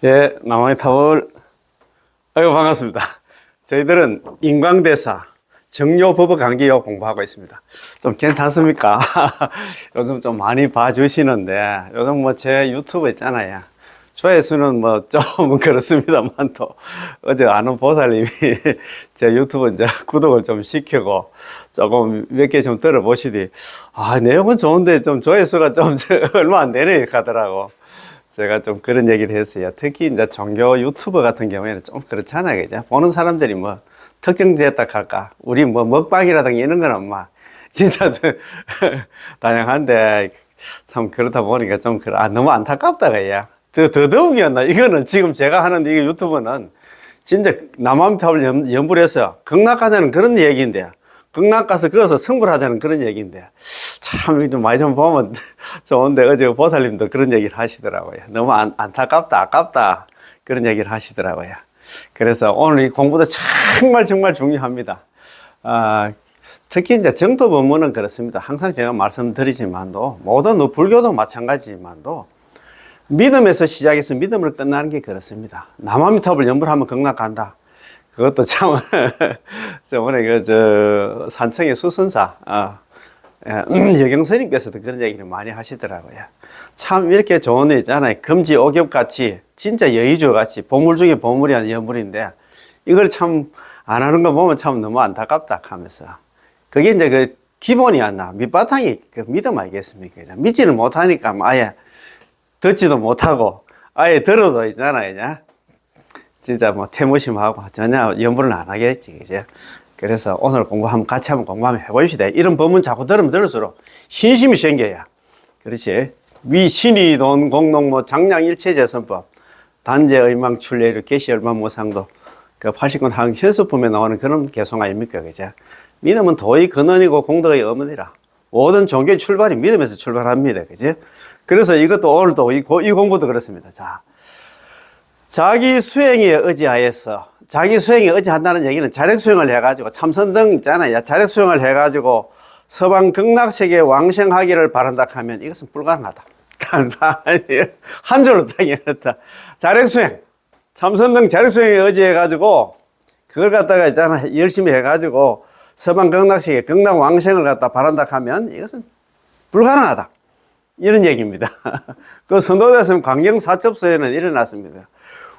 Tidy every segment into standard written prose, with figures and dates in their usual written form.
예, 남한의 타월. 아이고, 반갑습니다. 저희들은 인광대사 정료버버 강기요 공부하고 있습니다. 좀 괜찮습니까? 요즘 좀 많이 봐주시는데, 요즘 뭐 제 유튜브 있잖아요. 조회수는 뭐 좀 그렇습니다만 또 어제 아는 보살님이 제 유튜브 이제 구독을 좀 시키고 조금 몇 개 좀 들어보시더니 내용은 좋은데 좀 조회수가 좀 얼마 안 되네 하더라고. 제가 좀 그런 얘기를 했어요. 특히 이제 종교 유튜버 같은 경우에는 좀 그렇잖아요. 그죠? 보는 사람들이 뭐 특정됐다 할까? 우리 뭐 먹방이라든가 이런 거는 막 진짜 다양한데 참 그렇다 보니까 좀 너무 안타깝다 그야. 더더욱이었나. 이거는 지금 제가 하는 이 유튜브는 진짜 남한탑을 연불 해서 극락하자는 그런 얘기인데, 극락 가서 거기서 승불하자는 그런 얘기인데, 참, 좀 많이 좀 보면 좋은데, 어제 보살님도 그런 얘기를 하시더라고요. 너무 안타깝다, 아깝다. 그런 얘기를 하시더라고요. 그래서 오늘 이 공부도 정말 중요합니다. 특히 이제 정토 법문은 그렇습니다. 항상 제가 말씀드리지만도, 모든 불교도 마찬가지지만도, 믿음에서 시작해서 믿음으로 끝나는 게 그렇습니다. 남아미탑을 연불하면 극락 간다. 그것도 참, 저번에 산청의 수선사, 여경스님께서도 그런 얘기를 많이 하시더라고요. 참 이렇게 좋은 애 있잖아요. 금지 오겹 같이, 진짜 여의주 같이, 보물 중에 보물이 아닌 연불인데, 이걸 참 안 하는 거 보면 참 너무 안타깝다 하면서. 그게 이제 그 기본이 안 나. 밑바탕이 그 믿음 아니겠습니까? 믿지는 못하니까 아예 듣지도 못하고, 아예 들어도 있잖아요. 진짜 뭐 태무심하고 전혀 연불은 안 하겠지, 그죠? 그래서 오늘 같이 한번 공부 한번 해봅시다. 이런 법문 자꾸 들으면 들을수록 신심이 생겨야. 그렇지. 위 신이 돈 공농 뭐 장량일체재선법 단재 의망 출례로 계시 열만 모상도 그 80권 한 현수품에 나오는 그런 개성 아닙니까, 그죠? 믿음은 도의 근원이고 공덕의 어머니라. 모든 종교의 출발이 믿음에서 출발합니다, 그죠? 그래서 이것도 오늘도 이 공부도 그렇습니다. 자, 자기 수행에 의지하여서, 자기 수행에 의지한다는 얘기는 자력 수행을 해가지고, 참선등 있잖아요. 자력 수행을 해가지고, 서방 극락세계 왕생하기를 바란다 하면 이것은 불가능하다. 한 줄로 딱 얘기했다. 자력 수행, 참선등 자력 수행에 의지해가지고, 그걸 갖다가 있잖아. 열심히 해가지고, 서방 극락세계, 극락 왕생을 갖다 바란다 하면 이것은 불가능하다. 이런 얘기입니다. 그 선도대스님 광경사첩서에는 일어났습니다.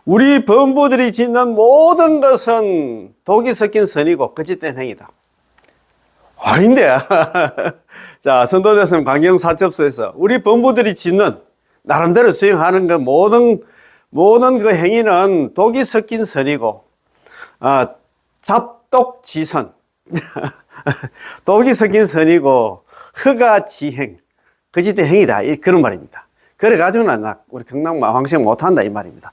우리 범부들이 짓는 모든 것은 독이 섞인 선이고 거짓된 행위다. 아닌데. 자, 선도대스님 광경사첩서에서 우리 범부들이 짓는 나름대로 수행하는 그 모든 그 행위는 독이 섞인 선이고, 잡독지선. 독이 섞인 선이고, 허가지행. 거짓된 행위다. 그런 말입니다. 그래가지고는 우리 극락 왕생 못한다. 이 말입니다.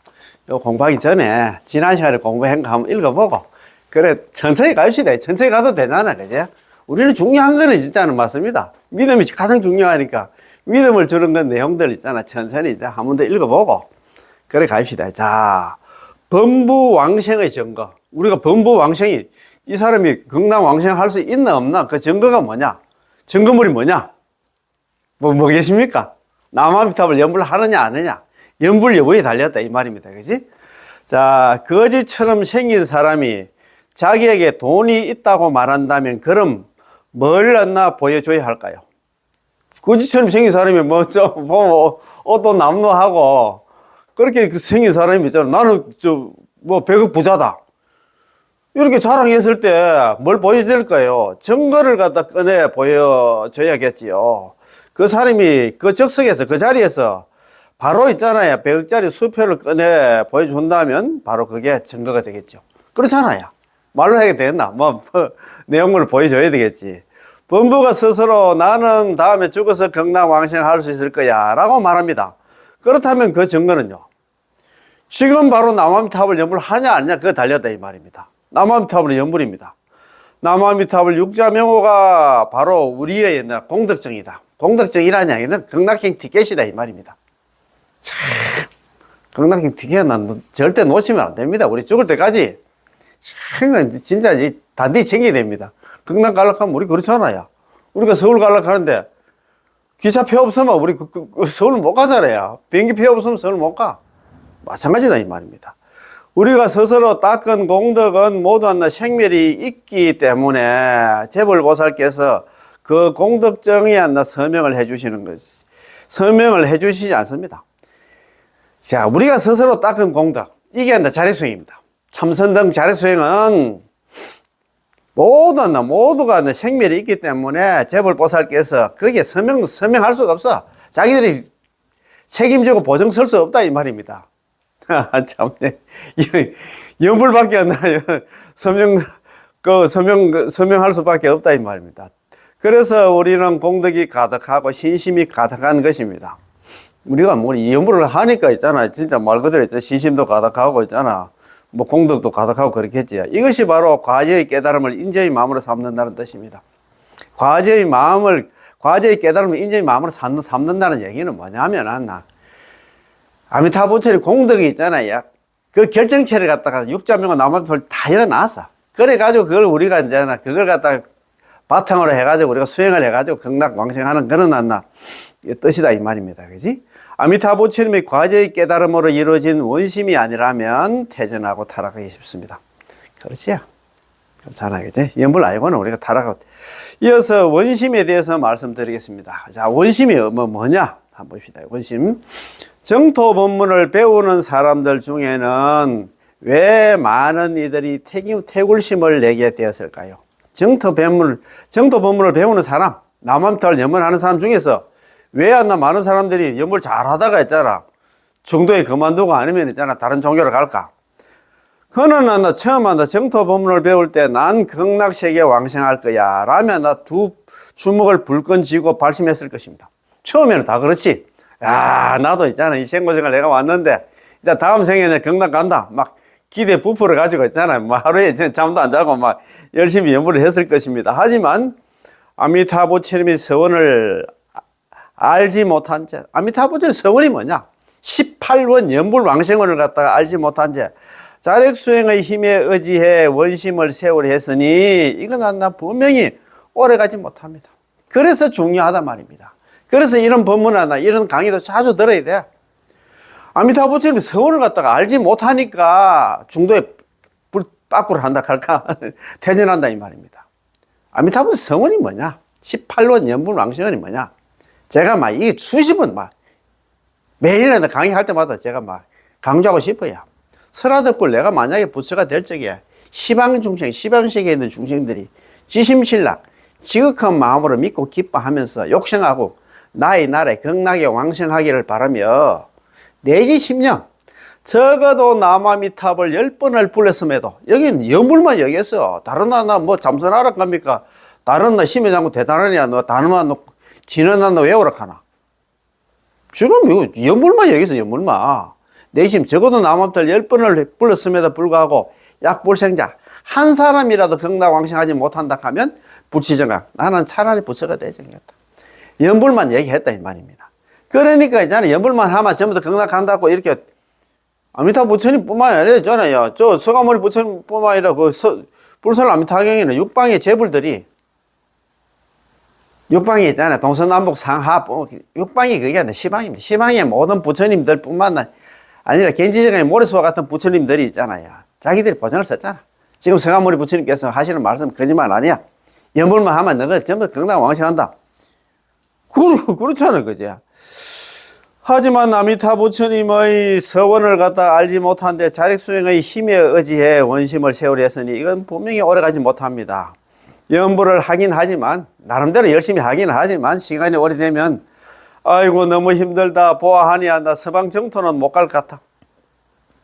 요 공부하기 전에 지난 시간에 공부한 거 한번 읽어보고, 그래, 천천히 갑시다. 천천히 가도 되잖아. 그죠? 우리는 중요한 거는 진짜는 맞습니다. 믿음이 가장 중요하니까 믿음을 주는 건 내용들 있잖아. 천천히 이제 한 번 더 읽어보고, 그래 갑시다. 자, 범부왕생의 증거. 우리가 범부왕생이 이 사람이 극락 왕생 할 수 있나 없나? 그 증거가 뭐냐? 증거물이 뭐냐? 뭐겠습니까? 남아미탑을 연불 하느냐 안 하느냐? 연불 여부에 달렸다 이 말입니다. 그지? 자, 거지처럼 생긴 사람이 자기에게 돈이 있다고 말한다면 그럼 뭘 얻나 보여줘야 할까요? 거지처럼 생긴 사람이 옷도 남루하고 그렇게 생긴 사람이 있잖아. 나는 100억 부자다. 이렇게 자랑했을 때 뭘 보여드릴까요? 증거를 갖다 꺼내 보여줘야겠지요. 그 사람이 그 적석에서 그 자리에서 바로 있잖아요. 100억짜리 수표를 꺼내 보여준다면 바로 그게 증거가 되겠죠. 그렇잖아요. 말로 해야 되겠나? 내용물을 보여줘야 되겠지. 범부가 스스로 나는 다음에 죽어서 극락 왕생할 수 있을 거야 라고 말합니다. 그렇다면 그 증거는요. 지금 바로 남아미탑을 연불하냐 안 하냐 그거 달렸다 이 말입니다. 남아미탑은 연불입니다. 남아미탑을 육자명호가 바로 우리의 옛날 공덕정이다. 공덕정이라는 얘기는 극락행 티켓이다 이 말입니다. 참, 극락행 티켓은 절대 놓치면 안 됩니다. 우리 죽을 때까지 참 진짜 단디 챙겨야 됩니다. 극락 가려고 하면 우리 그렇잖아요. 우리가 서울 가려고 하는데 기차표 없으면 우리 서울 못 가잖아요. 비행기표 없으면 서울 못 가. 마찬가지다 이 말입니다. 우리가 스스로 닦은 공덕은 모두 하나 생멸이 있기 때문에 재벌보살께서 그 공덕정에 하나 서명을 해 주시는 것이, 서명을 해 주시지 않습니다. 자, 우리가 스스로 닦은 공덕, 이게 한다 자력수행입니다. 참선등 자력수행은 모두가 한다 생멸이 있기 때문에 재벌보살께서 거기에 서명할 수가 없어. 자기들이 책임지고 보증 설 수 없다 이 말입니다. 참네. 연불밖에 안 나요. 서명할 수밖에 없다 이 말입니다. 그래서 우리는 공덕이 가득하고 신심이 가득한 것입니다. 우리가 뭐 연불을 하니까 있잖아. 진짜 말 그대로 신심도 가득하고 있잖아. 뭐 공덕도 가득하고 그렇겠지. 이것이 바로 과제의 깨달음을 인재의 마음으로 삼는다는 뜻입니다. 과제의 깨달음을 인재의 마음으로 삼는다는 얘기는 뭐냐면, 아미타불 부처의 공덕이 있잖아요. 그 결정체를 갖다가 육자명과 나무불 다 일어났어. 그래가지고 그걸 우리가 이제 그걸 갖다가 바탕으로 해가지고 우리가 수행을 해가지고 극락왕생하는 그런 뜻이다 이 말입니다. 그지? 아미타불 부처님의 과제의 깨달음으로 이루어진 원심이 아니라면 퇴전하고 타락하기 쉽습니다. 그렇지요? 그렇잖아요. 그지? 연불 알고는 우리가 타락하고. 이어서 원심에 대해서 말씀드리겠습니다. 자, 원심이 뭐냐? 한번 봅시다. 원심. 정토 법문을 배우는 사람들 중에는 왜 많은 이들이 태굴심을 내게 되었을까요? 정토 법문을 배우는 사람, 남한탈 연문하는 사람 중에서 왜 많은 사람들이 연물 잘 하다가 있잖아. 중도에 그만두고 아니면 있잖아. 다른 종교로 갈까? 그는 처음 정토 법문을 배울 때 난 극락세계 왕생할 거야. 라면 두 주먹을 불끈 쥐고 발심했을 것입니다. 처음에는 다 그렇지. 야, 나도 있잖아. 이 생고생을 내가 왔는데, 이제 다음 생에는 극락 간다. 막 기대 부풀어 가지고 있잖아. 뭐 하루에 잠도 안 자고 막 열심히 연구를 했을 것입니다. 하지만 아미타 부처님의 서원을 알지 못한 채, 아미타 부처님의 서원이 뭐냐? 18원 연불 왕생원을 갖다가 알지 못한 채 자력수행의 힘에 의지해 원심을 세우려 했으니 이건 분명히 오래가지 못합니다. 그래서 중요하단 말입니다. 그래서 이런 법문이나 이런 강의도 자주 들어야 돼. 아미타 부처님이 서원을 갖다가 알지 못하니까 중도에 빠꾸를 한다 할까? 퇴전한다 이 말입니다. 아미타 부처님 서원이 뭐냐? 18원 연불 왕생원이 뭐냐? 제가 이게 수십 번 매일마다 강의할 때마다 제가 강조하고 싶어요. 설화듣고 내가 만약에 부처가 될 적에 시방세계에 있는 중생들이 지심신락, 지극한 마음으로 믿고 기뻐하면서 욕생하고 나의 나라에 극락에 왕생하기를 바라며 내지 10년, 적어도 남아미탑을 10번을 불렀음에도 여기는 연불만 여기서 다른 뭐 잠선하러 갑니까? 다른 심해장군 대단하냐? 너 단어만 놓고 진언한 너 외우라 하나? 지금 이거 연불만 여기서 연불만. 내심 적어도 남아미탑을 10번을 불렀음에도 불구하고 약불생자 한 사람이라도 극락왕생하지 못한다 하면 불치정각. 나는 차라리 부처가 되정겠다. 연불만 얘기했다 이 말입니다. 그러니까 있잖아요. 연불만 하면 전부 다 극락 간다고 이렇게 아미타 부처님 뿐만 아니라 있잖아요. 저 서가모니 부처님 뿐만 아니라 불설 아미타경에는 육방의 재불들이 육방이 있잖아요. 동서남북 상하 육방이 그게 아니라 시방입니다. 시방의 모든 부처님들 뿐만 아니라 gen지정의 모래수와 같은 부처님들이 있잖아요. 자기들이 보전을 썼잖아. 지금 서가모니 부처님께서 하시는 말씀 거짓말 아니야. 연불만 하면 너가 전부 극락 왕생한다. 그렇잖아, 그지? 하지만 아미타 부처님의 서원을 갖다 알지 못한데 자력수행의 힘에 의지해 원심을 세우려 했으니 이건 분명히 오래가지 못합니다. 연불을 하긴 하지만, 나름대로 열심히 하긴 하지만, 시간이 오래되면, 아이고, 너무 힘들다, 보아하니, 나 서방 정토는 못 갈 것 같아.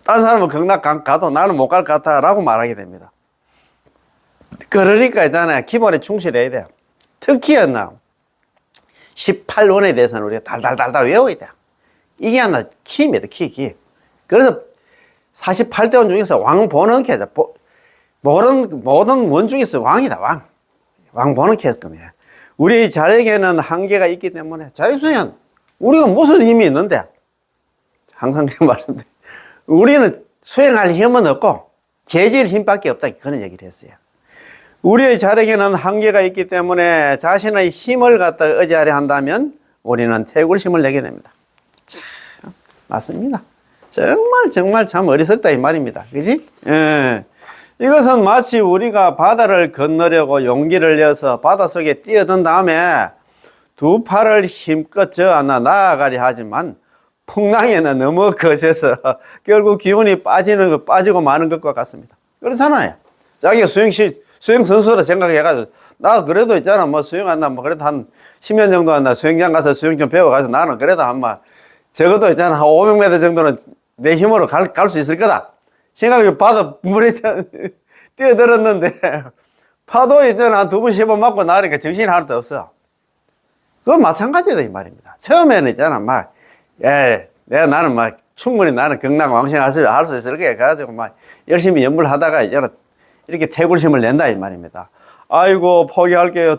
딴 사람은 극락 가도 나는 못 갈 것 같아. 라고 말하게 됩니다. 그러니까 있잖아요. 기본에 충실해야 돼요. 특히 18원에 대해서는 우리가 달달달달 외워야 돼요. 이게 하나 키입니다. 키. 그래서 48대원 중에서 왕보는 캐다. 모든 원 중에서 왕이다. 왕보는 캐였거든요. 우리 자력에는 한계가 있기 때문에 자력수행은 우리가 무슨 힘이 있는데 항상 말씀드려요. 우리는 수행할 힘은 없고 재질 힘밖에 없다. 그런 얘기를 했어요. 우리의 자력에는 한계가 있기 때문에 자신의 힘을 갖다 의지하려 한다면 우리는 태굴심을 내게 됩니다. 참, 맞습니다. 정말 참 어리석다 이 말입니다. 그지? 예. 이것은 마치 우리가 바다를 건너려고 용기를 내서 바닷속에 뛰어든 다음에 두 팔을 힘껏 저어나 나아가려 하지만 풍랑에는 너무 거세서 결국 기운이 빠지고 마는 것과 같습니다. 그렇잖아요. 자기가 수영 선수라 생각해가지고, 나 그래도 있잖아, 뭐 수영한다, 뭐 그래도 한 10년 정도 한다, 수영장 가서 수영 좀 배워가지고 나는 그래도 적어도 있잖아, 한 500m 정도는 내 힘으로 갈 수 있을 거다. 생각해 바다 물에 뛰어들었는데, 파도 있잖아, 한 두 번, 세 번 맞고 나니까 정신이 하나도 없어. 그건 마찬가지다, 이 말입니다. 처음에는 있잖아, 나는 충분히 나는 경락왕생할 수 있을 거야. 그래가지고 열심히 연구를 하다가 이제는 이렇게 태굴심을 낸다, 이 말입니다. 아이고, 포기할게요.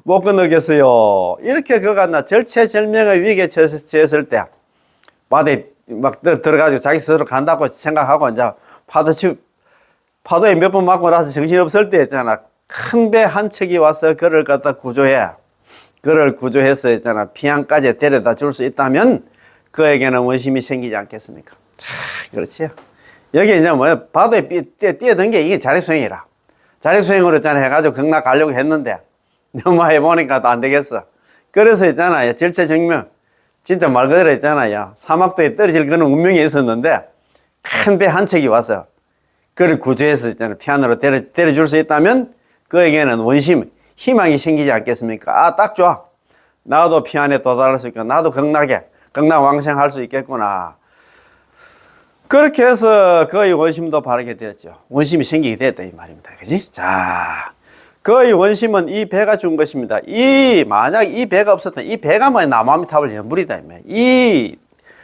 못 건너겠어요. 이렇게 절체절명의 위기에 처했을 때, 바다에 들어가지고 자기 스스로 간다고 생각하고, 이제 파도에 몇 번 맞고 나서 정신없을 때 있잖아. 큰 배 한 척이 와서 그를 갖다 그를 구조해서 있잖아. 피안까지 데려다 줄 수 있다면 그에게는 원심이 생기지 않겠습니까? 그렇지요. 여기 이제 바다에 뛰어든 게 이게 자력수행이라. 자력수행으로 있잖아. 해가지고 극락 가려고 했는데 너무 해보니까 또 안 되겠어. 그래서 있잖아요. 절체절명. 진짜 말 그대로 있잖아요. 사막도에 떨어질 그런 운명이 있었는데 큰 배 한 척이 와서 그를 구조해서 있잖아요. 피안으로 데려줄 수 있다면 그에게는 원심, 희망이 생기지 않겠습니까? 딱 좋아. 나도 피안에 도달할 수 있고, 나도 극락왕생할 수 있겠구나. 그렇게 해서 그의 원심도 바르게 되었죠. 원심이 생기게 됐다, 이 말입니다. 그지? 자, 그의 원심은 이 배가 준 것입니다. 만약 이 배가 없었다면, 이 배가 나무아미타불 연불이다, 이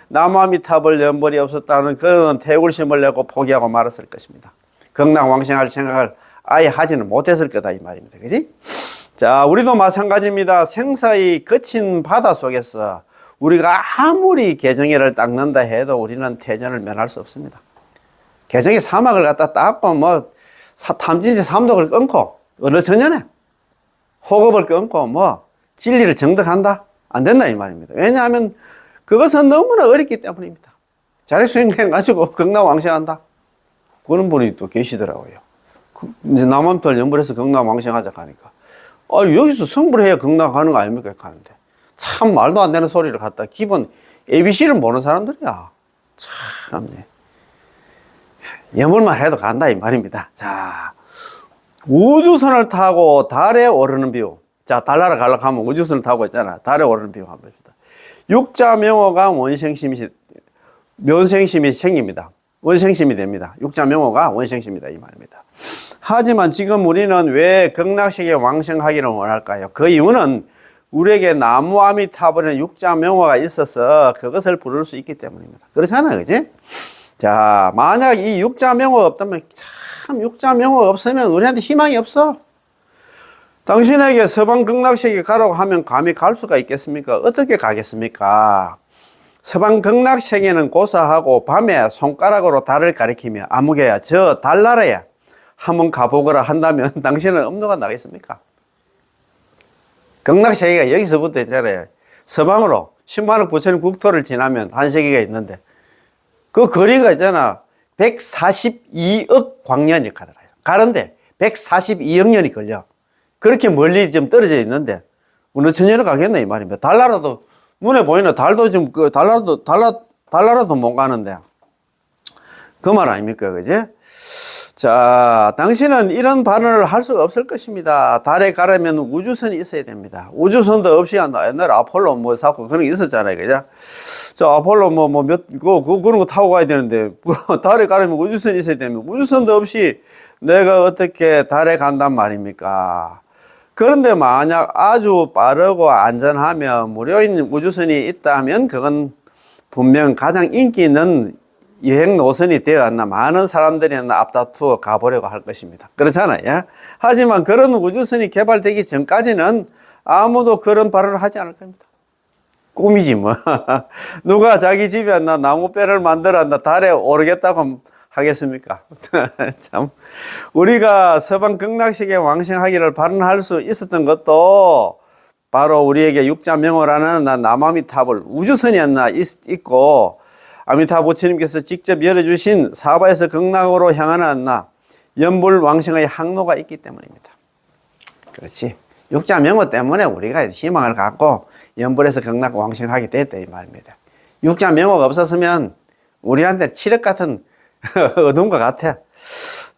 나무아미타불 연불이 없었다는 그런 태굴심을 내고 포기하고 말았을 것입니다. 극락왕생할 생각을 아예 하지는 못했을 거다, 이 말입니다. 그지? 자, 우리도 마찬가지입니다. 생사의 거친 바다 속에서 우리가 아무리 개정해를 닦는다 해도 우리는 태전을 면할 수 없습니다. 개정의 사막을 갖다 닦고, 탐진치 삼독을 끊고, 어느 전년에 호흡을 끊고, 진리를 정득한다? 안 된다, 이 말입니다. 왜냐하면 그것은 너무나 어렵기 때문입니다. 자력수행해가지고 극락왕생한다? 그런 분이 또 계시더라고요. 이제 남한털 연불해서 극락왕생하자 하니까, 여기서 성불 해야 극락하는 거 아닙니까? 하는데, 참 말도 안 되는 소리를 갖다 기본 ABC를 모르는 사람들이야. 참네. 연불만 해도 간다, 이 말입니다. 자, 우주선을 타고 달에 오르는 비유. 자, 달나라 가려고 하면 우주선을 타고 있잖아. 달에 오르는 비유 한번 봅시다. 육자명호가 면생심이 생깁니다. 원생심이 됩니다. 육자명호가 원생심이다, 이 말입니다. 하지만 지금 우리는 왜 극락세계 왕생하기를 원할까요? 그 이유는 우리에게 나무아미타불에는 육자명호가 있어서 그것을 부를 수 있기 때문입니다. 그렇잖아요, 그지? 자, 만약 이 육자명호가 없다면, 참 육자명호가 없으면 우리한테 희망이 없어. 당신에게 서방 극락세계 가라고 하면 감히 갈 수가 있겠습니까? 어떻게 가겠습니까? 서방 극락세계는 고사하고 밤에 손가락으로 달을 가리키며 아무개야 저 달나라에 한번 가보거라 한다면 당신은 엄두가 나겠습니까? 극락세계가 여기서부터 있잖아요. 서방으로 10만억 부처님 국토를 지나면 한 세계가 있는데 그 거리가 있잖아. 142억 광년이 가더라고요. 가는데 142억 년이 걸려. 그렇게 멀리 좀 떨어져 있는데 어느 천년을 가겠네, 이 말입니다. 달나라도 눈에 보이는 달도 지금 달나라도 못 가는데 그 말 아닙니까, 그지? 자, 당신은 이런 발언을 할 수가 없을 것입니다. 달에 가려면 우주선이 있어야 됩니다. 우주선도 없이 한다. 옛날에 아폴로 사고 그런 게 있었잖아요, 그죠? 저 아폴로 그런 거 타고 가야 되는데 달에 가려면 우주선이 있어야 됩니다. 우주선도 없이 내가 어떻게 달에 간단 말입니까? 그런데 만약 아주 빠르고 안전하며 무료인 우주선이 있다면 그건 분명 가장 인기 있는 여행 노선이 되었나 많은 사람들이 앞다투어 가보려고 할 것입니다. 그렇잖아요. 하지만 그런 우주선이 개발되기 전까지는 아무도 그런 발언을 하지 않을 겁니다. 꿈이지 뭐. 누가 자기 집에 나무배를 만들어 달에 오르겠다고 하겠습니까? 참, 우리가 서방 극락세계 왕생하기를 발언할 수 있었던 것도 바로 우리에게 육자명호라는 남아미타불 우주선이 하나 있고, 아미타 부처님께서 직접 열어주신 사바에서 극락으로 향하는 연불왕생의 항로가 있기 때문입니다. 그렇지. 육자명호 때문에 우리가 희망을 갖고 연불에서 극락 왕생하게 됐다 이 말입니다. 육자명호가 없었으면 우리한테 칠흑 같은 어둠과 같아.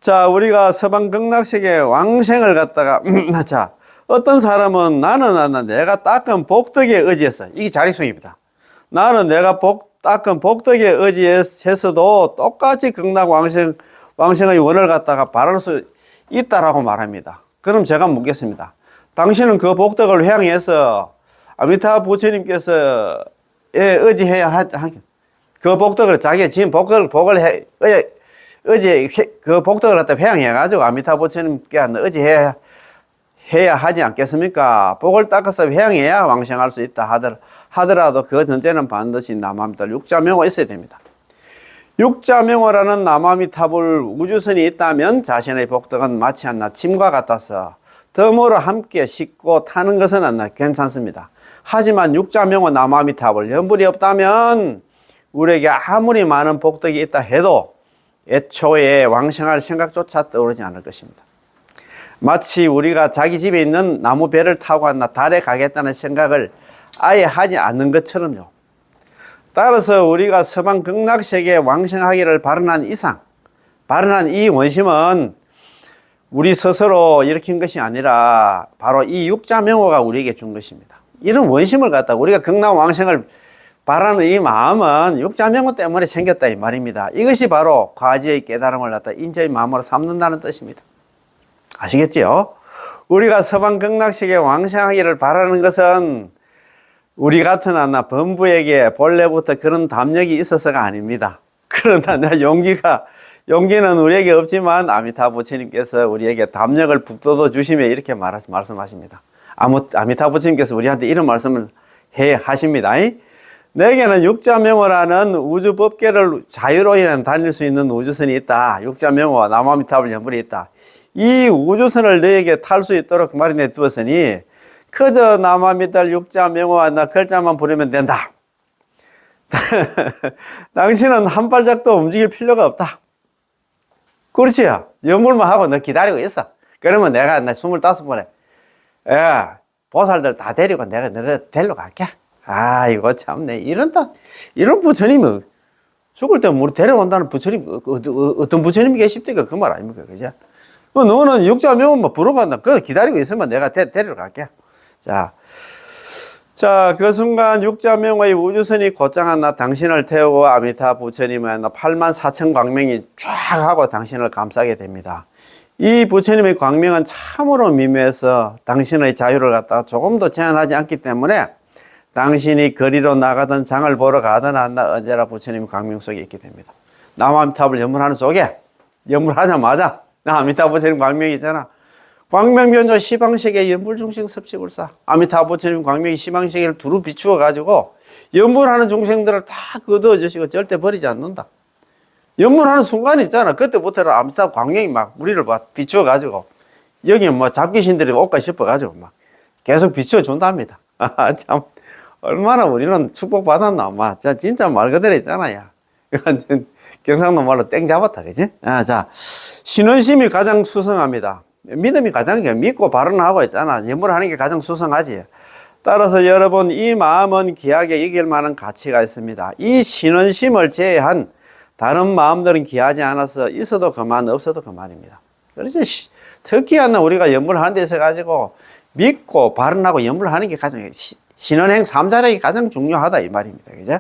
자, 우리가 서방 극락세계 왕생을 갖다가 자, 어떤 사람은 나는 내가 닦은 복덕에 의지해서, 이게 자리송입니다. 나는 내가 닦은 복덕에 의지해서도 똑같이 극락 왕생의 원을 갖다가 바랄 수 있다라고 말합니다. 그럼 제가 묻겠습니다. 당신은 그 복덕을 회항해서 아미타 부처님께서 의지해야 그 복덕을 자기의 지은 복을 그 복덕을 갖다 회항해가지고 아미타 부처님께 의지해야 하지 않겠습니까? 복을 닦아서 회항해야 왕생할 수 있다 하더라도 그 전제는 반드시 남아미타 육자명호 있어야 됩니다. 육자명호라는 남아미타불 우주선이 있다면 자신의 복덕은 마치 짐과 같아서 덤으로 함께 싣고 타는 것은 괜찮습니다. 하지만 육자명호 남아미타불 연불이 없다면 우리에게 아무리 많은 복덕이 있다 해도 애초에 왕생할 생각조차 떠오르지 않을 것입니다. 마치 우리가 자기 집에 있는 나무 배를 타고 달에 가겠다는 생각을 아예 하지 않는 것처럼요. 따라서 우리가 서방 극락세계에 왕생하기를 발언한 이 원심은 우리 스스로 일으킨 것이 아니라 바로 이 육자명호가 우리에게 준 것입니다. 이런 원심을 갖다가 우리가 극락 왕생을 바라는 이 마음은 육자명호 때문에 생겼다 이 말입니다. 이것이 바로 과지의 깨달음을 갖다 인자의 마음으로 삼는다는 뜻입니다. 아시겠지요? 우리가 서방 극락세계에 왕생하기를 바라는 것은 우리 같은 범부에게 본래부터 그런 담력이 있어서가 아닙니다. 그러나 용기는 우리에게 없지만 아미타 부처님께서 우리에게 담력을 북돋워 주시며 이렇게 말씀하십니다. 아미타 부처님께서 우리한테 이런 말씀을 하십니다. 내게는 육자명호라는 우주법계를 자유로이 다닐 수 있는 우주선이 있다. 육자명호와 남아미타불 연불이 있다. 이 우주선을 너에게 탈 수 있도록 마련해 두었으니 그저 남아미타 육자명호와 글자만 부르면 된다. 당신은 한 발짝도 움직일 필요가 없다. 그렇지요. 연불만 하고 너 기다리고 있어. 그러면 내가 25번에 보살들 다 데리고 내가 데리러 갈게. 아이고 참네. 이런 부처님은 죽을 때 우리 데려온다는 부처님 어떤 부처님이 계십니까? 그 말 아닙니까? 그죠? 너는 육자명호만 부르고 그거 기다리고 있으면 내가 데리러 갈게. 자, 그 순간 육자명호의 우주선이 곧장 당신을 태우고 아미타 부처님의 84,000 광명이 쫙 하고 당신을 감싸게 됩니다. 이 부처님의 광명은 참으로 미묘해서 당신의 자유를 갖다가 조금도 제한하지 않기 때문에 당신이 거리로 나가든 장을 보러 가든 언제나 부처님 광명 속에 있게 됩니다. 남아미타불 연불하는 속에 연불하자마자 아미타 부처님 광명이잖아. 광명변조 시방세계 연불중생 섭식을사. 아미타 부처님 광명이 시방세계를 두루 비추어 가지고 연불하는 중생들을 다 거두어 주시고 절대 버리지 않는다. 연불하는 순간 있잖아. 그때부터는 아미타 광명이 막 우리를 비추어 가지고 여기 잡귀신들이 올까 싶어 가지고 막 계속 비추어 준답니다. 참 얼마나 우리는 축복받았나. 진짜 말 그대로 있잖아요. 경상도 말로 땡 잡았다. 그지? 자, 신원심이 가장 수성합니다. 믿음이 가장 믿고 발언하고 있잖아. 연불하는 게 가장 수성하지. 따라서 여러분 이 마음은 귀하게 이길 만한 가치가 있습니다. 이 신원심을 제외한 다른 마음들은 귀하지 않아서 있어도 그만 없어도 그만입니다. 그래서 특히 우리가 연불하는 데 있어 가지고 믿고 발언하고 연불하는 게 가장 신원행 3자력이 가장 중요하다 이 말입니다. 그죠?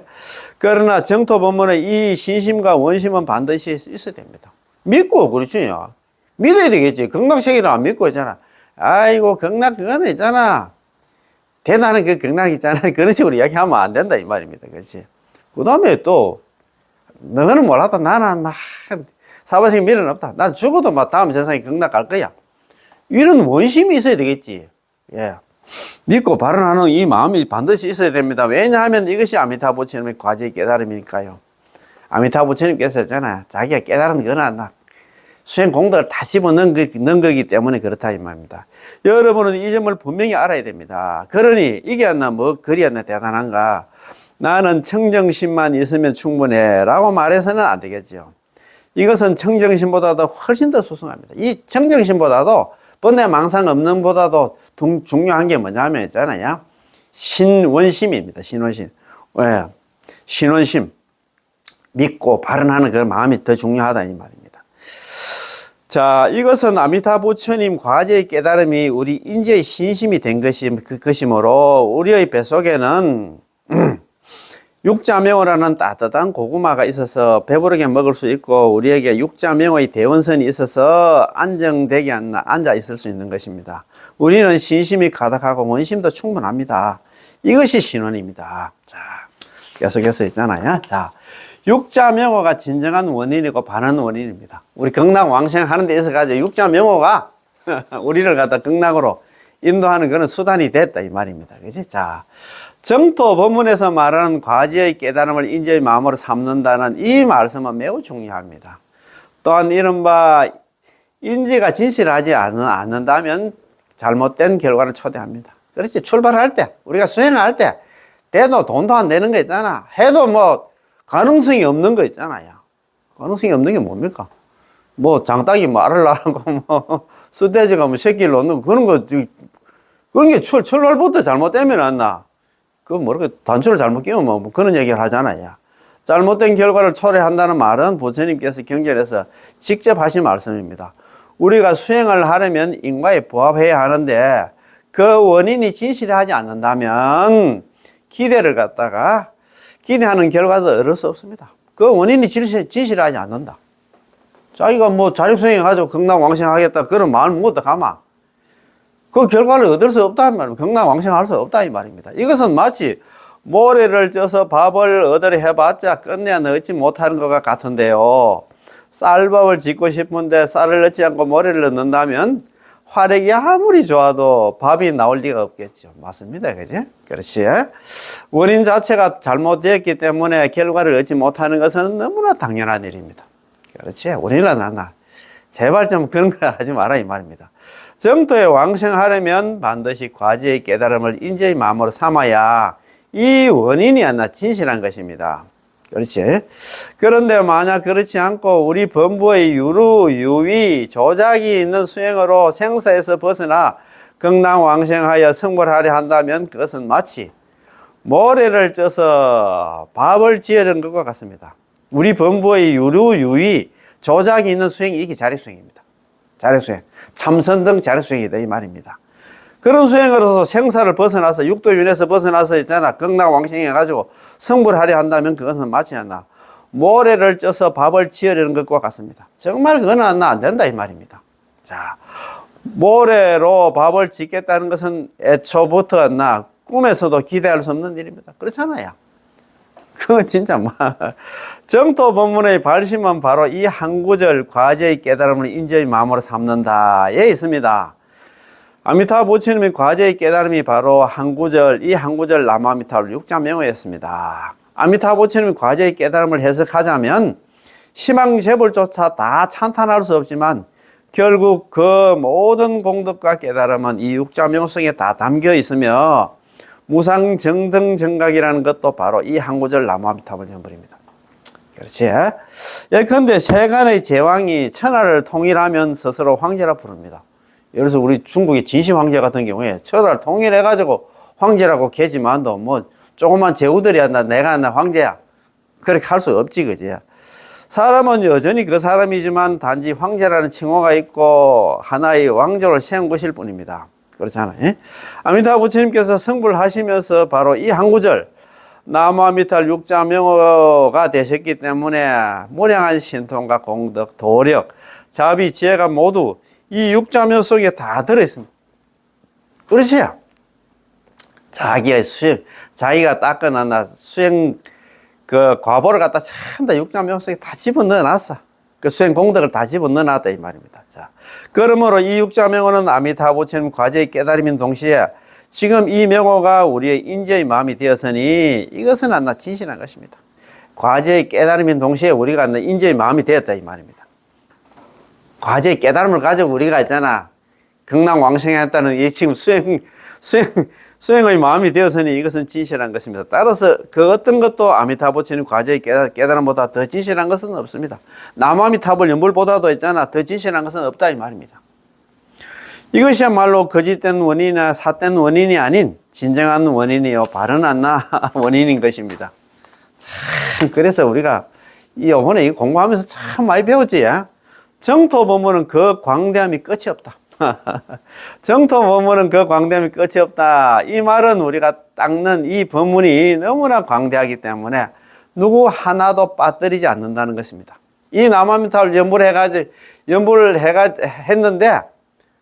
그러나 정토 법문의 이 신심과 원심은 반드시 있어야 됩니다. 믿고 그렇죠. 믿어야 되겠지. 극락세계를 안 믿고 있잖아. 아이고 극락 그거는 있잖아. 대단한 그 극락 있잖아. 그런 식으로 이야기하면 안 된다 이 말입니다. 그렇지? 그 다음에 또 너는 몰라도 나는 사바세계 미련 없다. 난 죽어도 다음 세상에 극락 갈 거야. 이런 원심이 있어야 되겠지. 예. 믿고 발언하는 이 마음이 반드시 있어야 됩니다. 왜냐하면 이것이 아미타 부처님의 과제의 깨달음이니까요. 아미타 부처님께서 했잖아. 자기가 깨달은 거는 수행 공덕을 다 집어넣은 넣은 거기 때문에 그렇다 이 말입니다. 여러분은 이 점을 분명히 알아야 됩니다. 그러니 이게 안 뭐 그리 안 대단한가? 나는 청정심만 있으면 충분해 라고 말해서는 안 되겠죠. 이것은 청정심보다도 훨씬 더 수승합니다. 이 청정심보다도 번뇌망상 없는 보다도 중요한 게 뭐냐면 있잖아요. 신원심입니다. 신원심. 왜? 신원심. 믿고 발언하는 그 마음이 더 중요하다 이 말입니다. 자, 이것은 아미타 부처님 과제의 깨달음이 우리 인재의 신심이 된 것이므로 우리의 뱃속에는 육자명어라는 따뜻한 고구마가 있어서 배부르게 먹을 수 있고 우리에게 육자명어의 대원선이 있어서 안정되게 앉아 있을 수 있는 것입니다. 우리는 신심이 가득하고 원심도 충분합니다. 이것이 신원입니다. 자, 계속해서 있잖아요. 자, 육자명어가 진정한 원인이고 바른 원인입니다. 우리 극락왕생 하는 데 있어가지고 육자명어가 우리를 갖다 극락으로 인도하는 그런 수단이 됐다 이 말입니다. 그치? 자, 정토 법문에서 말하는 과지의 깨달음을 인재의 마음으로 삼는다는 이 말씀은 매우 중요합니다. 또한 이른바 인지가 진실하지 않는다면 잘못된 결과를 초래합니다. 그렇지. 출발할 때 우리가 수행할 때 돼도 돈도 안 되는 거 있잖아. 해도 뭐 가능성이 없는 거 있잖아요. 가능성이 없는 게 뭡니까? 뭐 장딱이 말을 하고 뭐 스테이지가 뭐 새끼를 놓는 그런 게 출발부터 잘못되면 안 나. 그 뭐랄까 단추를 잘못 끼우면 뭐 그런 얘기를 하잖아요. 잘못된 결과를 초래한다는 말은 부처님께서 경전에서 직접 하신 말씀입니다. 우리가 수행을 하려면 인과에 부합해야 하는데 그 원인이 진실하지 않는다면 기대를 갖다가 기대하는 결과도 얻을 수 없습니다. 그 원인이 진실하지 않는다. 자기가 뭐 자력수행해가지고 극락왕생하겠다 그런 마음을 먹었다 가마. 그 결과를 얻을 수 없다는 말입니다. 극락왕생할 수 없다 이 말입니다. 이것은 마치 모래를 쪄서 밥을 얻으려 해봤자 끝내야 넣지 못하는 것과 같은데요. 쌀밥을 짓고 싶은데 쌀을 넣지 않고 모래를 넣는다면 화력이 아무리 좋아도 밥이 나올 리가 없겠죠. 맞습니다. 그지? 그렇지. 원인 자체가 잘못되었기 때문에 결과를 얻지 못하는 것은 너무나 당연한 일입니다. 그렇지. 원인은 나 제발 좀 그런 거 하지 마라 이 말입니다. 정토에 왕생하려면 반드시 과지의 깨달음을 인재의 마음으로 삼아야 이 원인이 진실한 것입니다. 그렇지. 그런데 만약 그렇지 않고 우리 범부의 유위, 조작이 있는 수행으로 생사에서 벗어나 극락왕생하여 성불하려 한다면 그것은 마치 모래를 쪄서 밥을 지으려는 것과 같습니다. 우리 범부의 유위, 조작이 있는 수행이 이게 자력수행입니다. 자력수행. 참선등 자력수행이다 이 말입니다. 그런 수행으로서 생사를 벗어나서 육도윤에서 벗어나서 있잖아 극락왕생해가지고 성불하려 한다면 그것은 마치 않나 모래를 쪄서 밥을 지으려는 것과 같습니다. 정말 그건 안 된다 이 말입니다. 자, 모래로 밥을 짓겠다는 것은 애초부터 꿈에서도 기대할 수 없는 일입니다. 그렇잖아요. 그건 진짜 정토 법문의 발심은 바로 이 한 구절 과제의 깨달음을 인재의 마음으로 삼는다에 있습니다. 아미타 부처님의 과제의 깨달음이 바로 한 구절, 이 한 구절 남아미타불 육자명어였습니다. 아미타 부처님의 과제의 깨달음을 해석하자면 희망재불조차 다 찬탄할 수 없지만 결국 그 모든 공덕과 깨달음은 이 육자명어 속에 다 담겨 있으며 무상정등정각이라는 것도 바로 이 한 구절 남아미타불 연불입니다. 그렇지? 예컨대 세간의 제왕이 천하를 통일하면 스스로 황제라 부릅니다. 예를 들어서 우리 중국의 진시 황제 같은 경우에 천하를 통일해가지고 황제라고 계지만도 뭐 조그만 제후들이야 내가 황제야 그렇게 할 수 없지 그지? 사람은 여전히 그 사람이지만 단지 황제라는 칭호가 있고 하나의 왕조를 세운 것일 뿐입니다. 그렇잖아요. 아미타 부처님께서 성불하시면서 바로 이 한 구절 나무아미탈 육자명어가 되셨기 때문에 무량한 신통과 공덕, 도력, 자비, 지혜가 모두 이 육자명 속에 다 들어있습니다. 그렇지요? 자기의 수행, 자기가 닦아놨나 수행 그 과보를 갖다 전부 다 육자명 속에 다 집어넣어 놨어. 그 수행 공덕을 다 집어넣어 놨다 이 말입니다. 자, 그러므로 이 육자명어는 아미타 부처님 과제의 깨달음인 동시에 지금 이 명호가 우리의 인재의 마음이 되었으니 이것은 진실한 것입니다. 과제의 깨달음인 동시에 우리가 인재의 마음이 되었다 이 말입니다. 과제의 깨달음을 가지고 우리가 있잖아. 극락왕생했다는 이 지금 수행의 마음이 되었으니 이것은 진실한 것입니다. 따라서 그 어떤 것도 아미타불처럼 과제의 깨달음보다 더 진실한 것은 없습니다. 남아미타불 연불보다도 있잖아. 더 진실한 것은 없다 이 말입니다. 이것이야말로 거짓된 원인이나 삿된 원인이 아닌 진정한 원인이요 바른 안나 원인인 것입니다. 참 그래서 우리가 이번에 이 공부하면서 참 많이 배웠지. 정토 법문은 그 광대함이 끝이 없다. 정토 법문은 그 광대함이 끝이 없다. 이 말은 우리가 닦는 이 법문이 너무나 광대하기 때문에 누구 하나도 빠뜨리지 않는다는 것입니다. 이 남아미타불 연불을 했는데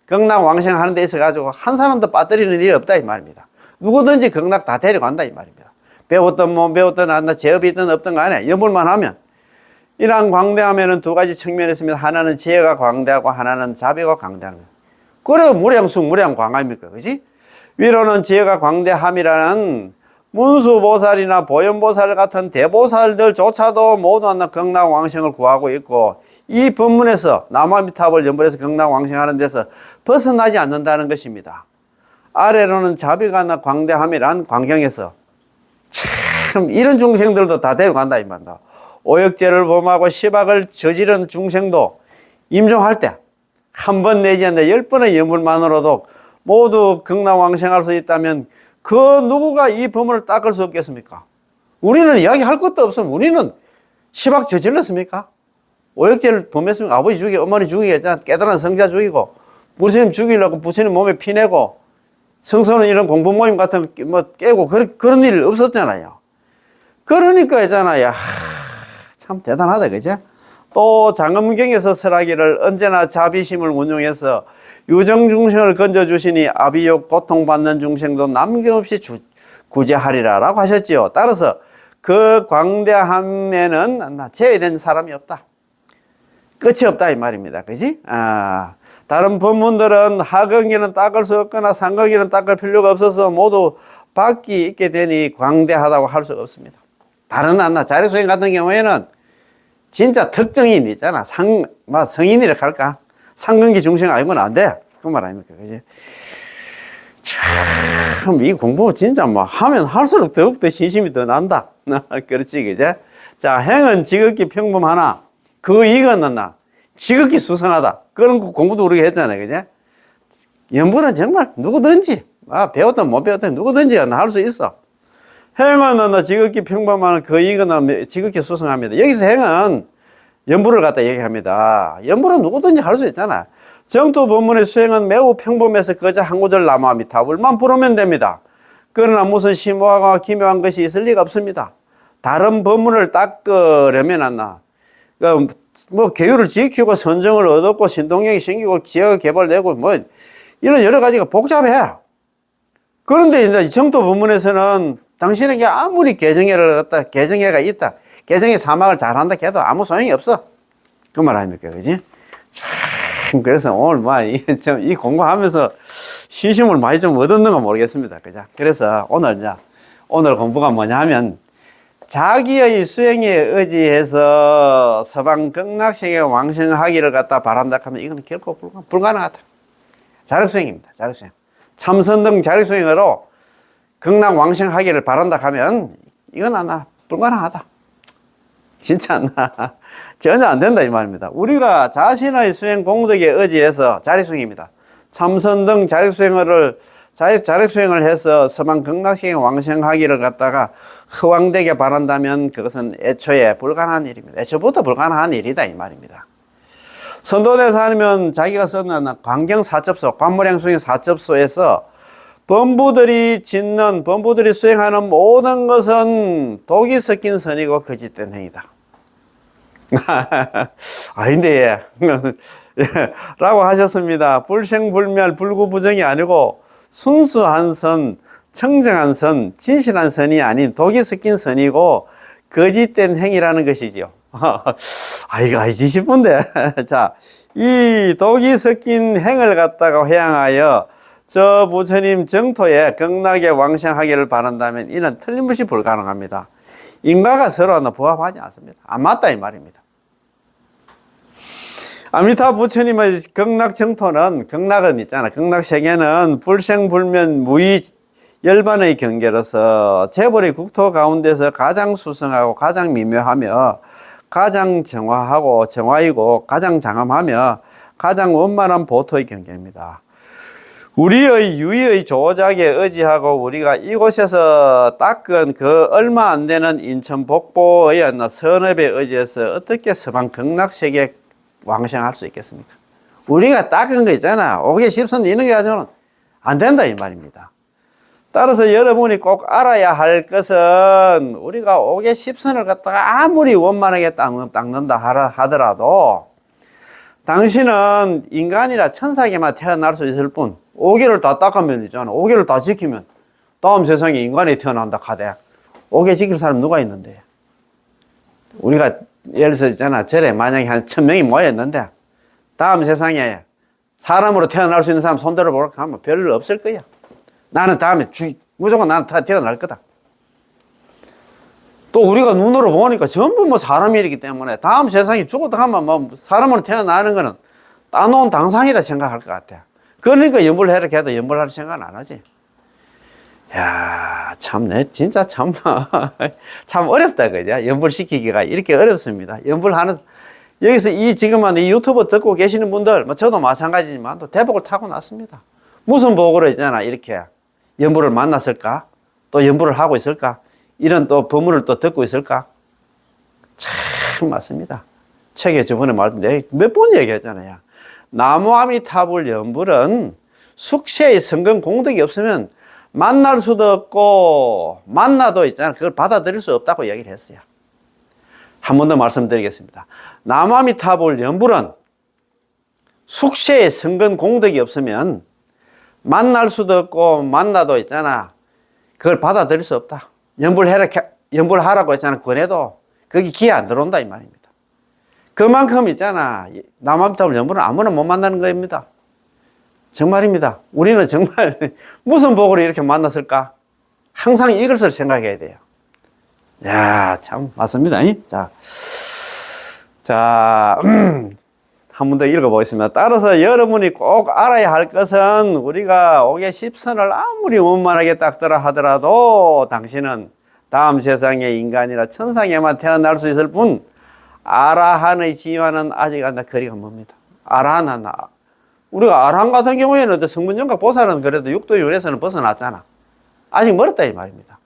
극락왕생 하는 데 있어가지고 한 사람도 빠뜨리는 일이 없다 이 말입니다. 누구든지 극락 다 데려간다 이 말입니다. 배웠든 못 배웠든 안나 제업이 있든 없든 간에 연불만 하면 이러한 광대함에는 두 가지 측면이 있습니다. 하나는 지혜가 광대하고 하나는 자비가 광대하는 거예요. 그래 무량수 무량광합니까? 그지? 위로는 지혜가 광대함이라는 문수보살이나 보현보살 같은 대보살들조차도 모두 하나 극락왕생을 구하고 있고 이 법문에서 남아미타불 연불에서 극락왕생하는 데서 벗어나지 않는다는 것입니다. 아래로는 자비가 나 광대함이란 광경에서 참 이런 중생들도 다 데려간다 이 말입니다. 오역죄를 범하고 시박을 저지른 중생도 임종할 때 한 번 내지 않는다 10번의 연불만으로도 모두 극락왕생할 수 있다면 그 누구가 이 법문을 닦을 수 없겠습니까? 우리는 이야기할 것도 없으면 우리는 시박 저질렀습니까? 오역죄를 범했습니까? 아버지 죽이고 어머니 죽이고 했잖아. 깨달은 성자 죽이고 부처님 죽이려고 부처님 몸에 피내고 성서는 이런 공부 모임 같은 거 깨고 그런 일 없었잖아요. 그러니까 있잖아요. 참 대단하다 그죠? 또 장엄경에서 설하기를 언제나 자비심을 운용해서 유정중생을 건져주시니 아비욕 고통받는 중생도 남김없이 구제하리라 라고 하셨지요. 따라서 그 광대함에는 제외된 사람이 없다. 끝이 없다 이 말입니다. 그지? 다른 법문들은 하경기는 닦을 수 없거나 상경기는 닦을 필요가 없어서 모두 밖이 있게 되니 광대하다고 할 수가 없습니다. 다른 자력수행 같은 경우에는 진짜 특정인 있잖아. 성인이라 할까? 상근기 중생 아니고는 안 돼. 그 말 아닙니까? 그지? 참, 이 공부 진짜 하면 할수록 더욱더 신심이 더 난다. 그렇지, 그제? 자, 행은 지극히 평범하나, 그 이거는 지극히 수상하다. 그런 공부도 우리가 했잖아요. 그제? 연불은 정말 누구든지, 배웠든 못 배웠든 누구든지 할 수 있어. 행은 지극히 평범한 그 이거는 지극히 수상합니다. 여기서 행은 연불을 갖다 얘기합니다. 연불은 누구든지 할 수 있잖아. 정토 법문의 수행은 매우 평범해서 그저 한 구절 남아미타불만 부르면 됩니다. 그러나 무슨 심오하고 기묘한 것이 있을 리가 없습니다. 다른 법문을 닦으려면 계율을 지키고 선정을 얻었고 신동력이 생기고 지혜가 개발되고 이런 여러 가지가 복잡해. 그런데 이제 정토 법문에서는 당신에게 아무리 개정해가 있다. 개정의 사막을 잘한다 해도 아무 소용이 없어. 그 말 아닙니까? 그지? 참, 그래서 오늘 이 공부하면서 신심을 많이 좀 얻었는가 모르겠습니다. 그죠? 그래서 오늘 공부가 뭐냐 하면 자기의 수행에 의지해서 서방 극락세계 왕생하기를 갖다 바란다 하면 이거는 결코 불가능하다. 자력수행입니다. 자력수행. 참선등 자력수행으로 극락 왕생하기를 바란다 하면 이건 불가능하다. 진짜 전혀 안 된다 이 말입니다. 우리가 자신의 수행 공덕에 의지해서 자력수행입니다. 참선등 자력수행을 해서 서방 극락세계 왕생하기를 갖다가 허황되게 바란다면 그것은 애초에 불가능한 일입니다. 애초부터 불가능한 일이다 이 말입니다. 선도대사 아니면 자기가 썼는 광경사첩소, 관무량수행 사첩소에서 범부들이 수행하는 모든 것은 독이 섞인 선이고 거짓된 행위다. 아닌데, 라고 하셨습니다. 불생불멸, 불구부정이 아니고 순수한 선, 청정한 선, 진실한 선이 아닌 독이 섞인 선이고 거짓된 행위라는 것이죠. 이거 아니지 싶은데. 자, 이 독이 섞인 행을 갖다가 회양하여 저 부처님 정토에 극락에 왕생하기를 바란다면 이는 틀림없이 불가능합니다. 인과가 서로 부합하지 않습니다. 안 맞다 이 말입니다. 아미타 부처님의 극락정토는, 극락은 있잖아. 극락세계는 불생불면 무의 열반의 경계로서 재벌의 국토 가운데서 가장 수성하고 가장 미묘하며 가장 정화하고 정화이고 가장 장엄하며 가장 원만한 보토의 경계입니다. 우리의 유의의 조작에 의지하고 우리가 이곳에서 닦은 그 얼마 안 되는 인천 복보의 선업에 의지해서 어떻게 서방 극락세계에 왕생할 수 있겠습니까? 우리가 닦은 거 있잖아. 옥에 십선 이런 게 가지고는 안 된다 이 말입니다. 따라서 여러분이 꼭 알아야 할 것은 우리가 옥의 십선을 갖다가 아무리 원만하게 닦는다 하더라도 당신은 인간이라 천사에게만 태어날 수 있을 뿐 옥계를 다 닦으면 있잖아. 옥계를 다 지키면 다음 세상에 인간이 태어난다 하대. 옥계 지킬 사람 누가 있는데? 우리가 예를 들어서 있잖아. 절에 만약에 한 1000명이 모였는데 다음 세상에 사람으로 태어날 수 있는 사람 손 들어보라고 하면 별로 없을 거야. 나는 다음에 무조건 나는 다 태어날 거다. 또 우리가 눈으로 보니까 전부 뭐 사람이기 때문에 다음 세상에 죽었다 하면 뭐 사람으로 태어나는 거는 따놓은 당상이라 생각할 것 같아. 그러니까 연불해라 해도 연불할 생각은 안 하지. 야, 참네, 진짜 참, 참 어렵다, 그죠? 연불시키기가 이렇게 어렵습니다. 연불하는, 여기서 지금은 이 유튜브 듣고 계시는 분들, 뭐 저도 마찬가지지만 또 대복을 타고 났습니다. 무슨 복으로 있잖아, 이렇게. 연불을 만났을까? 또 연불을 하고 있을까? 이런 또 법문을 또 듣고 있을까? 참 맞습니다. 책에 저번에 몇 번 얘기했잖아요. 나무아미타불 연불은 숙세의 성근 공덕이 없으면 만날 수도 없고 만나도 있잖아. 그걸 받아들일 수 없다고 얘기를 했어요. 한 번 더 말씀드리겠습니다. 나무아미타불 연불은 숙세의 성근 공덕이 없으면 만날 수도 없고 만나도 있잖아. 그걸 받아들일 수 없다. 연불하라고 했잖아. 권해도 거기 기회 안 들어온다 이 말입니다. 그만큼 있잖아. 나무아미타불 연불은 아무나 못 만나는 겁니다. 정말입니다. 우리는 정말 무슨 복으로 이렇게 만났을까? 항상 이것을 생각해야 돼요. 야, 참 맞습니다. 한 번 더 읽어보겠습니다. 따라서 여러분이 꼭 알아야 할 것은 우리가 옥의 십선을 아무리 원만하게 닦더라 하더라도 당신은 다음 세상의 인간이라 천상에만 태어날 수 있을 뿐 아라한의 지위와는 아직 거리가 멉니다. 우리가 아라한 같은 경우에는 성문정각 보살은 그래도 육도윤에서는 벗어났잖아. 아직 멀었다 이 말입니다.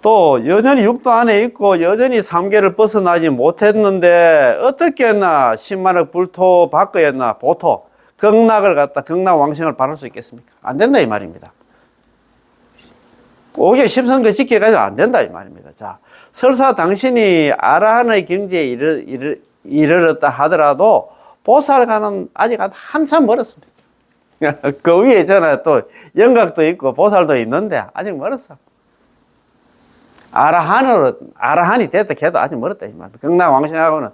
또 여전히 육도 안에 있고 여전히 삼계를 벗어나지 못했는데 어떻게 했나 10만억 불토 밖에 했나 보토 극락을 갖다 극락왕생을 바랄 수 있겠습니까? 안 된다 이 말입니다. 옥에 십선거 지켜가지고 안 된다 이 말입니다. 자, 설사 당신이 아라한의 경지에 이르렀다 하더라도 보살과는 아직 한참 멀었습니다. 그 위에 있잖아요. 또 영각도 있고 보살도 있는데 아직 멀었어. 아라한이 됐다 해도 아직 멀었다 이 말입니다. 극락왕생하고는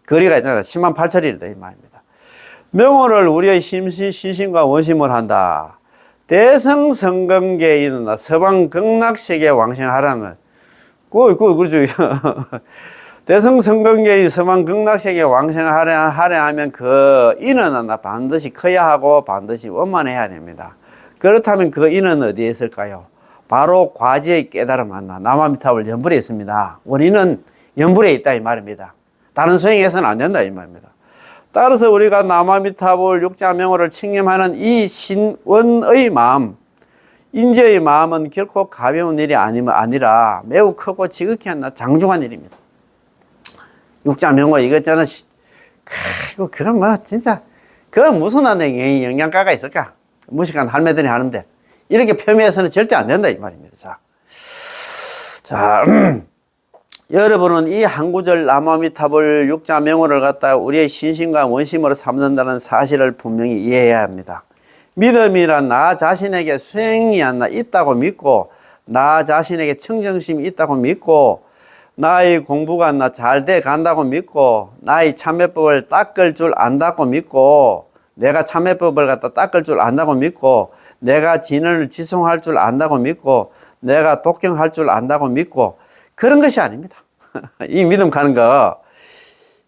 거리가 있잖아요. 10만 8천리다 이 말입니다. 명호를 우리의 신심과 원심을 한다. 대성성근계에 있는 서방 극락세계 왕생하라는 그렇죠. 대성성근계의 서방 극락세계 왕생하려 하면 그 인은 반드시 커야 하고 반드시 원만해야 됩니다. 그렇다면 그 인은 어디에 있을까요? 바로 과지의 깨달음 하나 나무아미타불 연불에 있습니다. 원인은 연불에 있다 이 말입니다. 다른 수행에서는 안 된다 이 말입니다. 따라서 우리가 나무아미타불 육자명호를 칭념하는 이 신원의 마음, 인지의 마음은 결코 가벼운 일이 아니라 매우 크고 지극히 장중한 일입니다. 육자명호 이것저것 그건 뭐 진짜 그건 무슨 영양가가 있을까? 무식한 할매들이 하는데 이렇게 폄훼해서는 절대 안 된다 이 말입니다. 자, 여러분은 이 한 구절 나무아미타불 육자명호를 갖다가 우리의 신심과 원심으로 삼는다는 사실을 분명히 이해해야 합니다. 믿음이란 나 자신에게 수행이 있다고 믿고 나 자신에게 청정심이 있다고 믿고 나의 공부가 잘 돼 간다고 믿고 나의 참회법을 닦을 줄 안다고 믿고 내가 참회법을 갖다 닦을 줄 안다고 믿고 내가 진언을 지송할 줄 안다고 믿고 내가 독경할 줄 안다고 믿고 그런 것이 아닙니다. 이 믿음 가는 거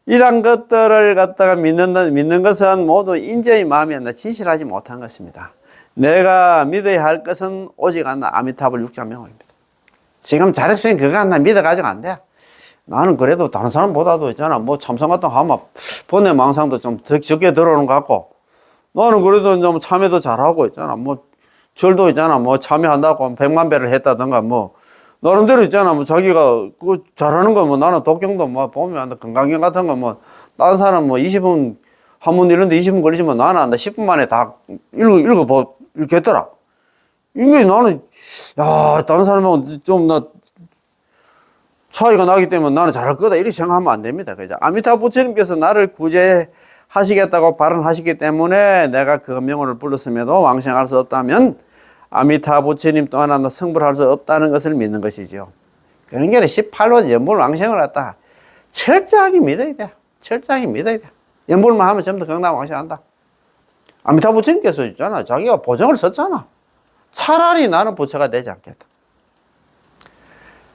이런 것들을 갖다가 믿는 것은 모두 인재의 마음이 진실하지 못한 것입니다. 내가 믿어야 할 것은 오직 하나 아미타불 육자명호입니다. 지금 자력수행 그거 하나 믿어가지고 안 돼. 나는 그래도 다른 사람보다도 있잖아. 뭐 참선 같은 거 하면 본의 망상도 좀 적게 들어오는 것 같고, 나는 그래도 좀 참여도 잘하고 있잖아. 뭐 절도 있잖아. 뭐 참여한다고 100만 배를 했다던가 뭐 나름대로 있잖아. 뭐 자기가 그 잘하는 거 뭐 나는 독경도 뭐 보면 건강경 같은 거 뭐 다른 사람 뭐 20분 한문 이런데 20분 걸리지만 나는 안 돼. 10분 만에 다 읽겠더라. 이게 나는 야 다른 사람하고 좀 나 차이가 나기 때문에 나는 잘할 거다 이렇게 생각하면 안 됩니다. 그죠? 아미타 부처님께서 나를 구제하시겠다고 발언하시기 때문에 내가 그 명호를 불렀음에도 왕생할 수 없다면 아미타 부처님 또 하나 성불할 수 없다는 것을 믿는 것이죠. 그런 게 18호 연불 왕생을 갖다 철저하게 믿어야 돼. 철저하게 믿어야 돼. 연불만 하면 전부 다 경남 왕생한다. 아미타 부처님께서 있잖아. 자기가 보정을 썼잖아. 차라리 나는 부처가 되지 않겠다.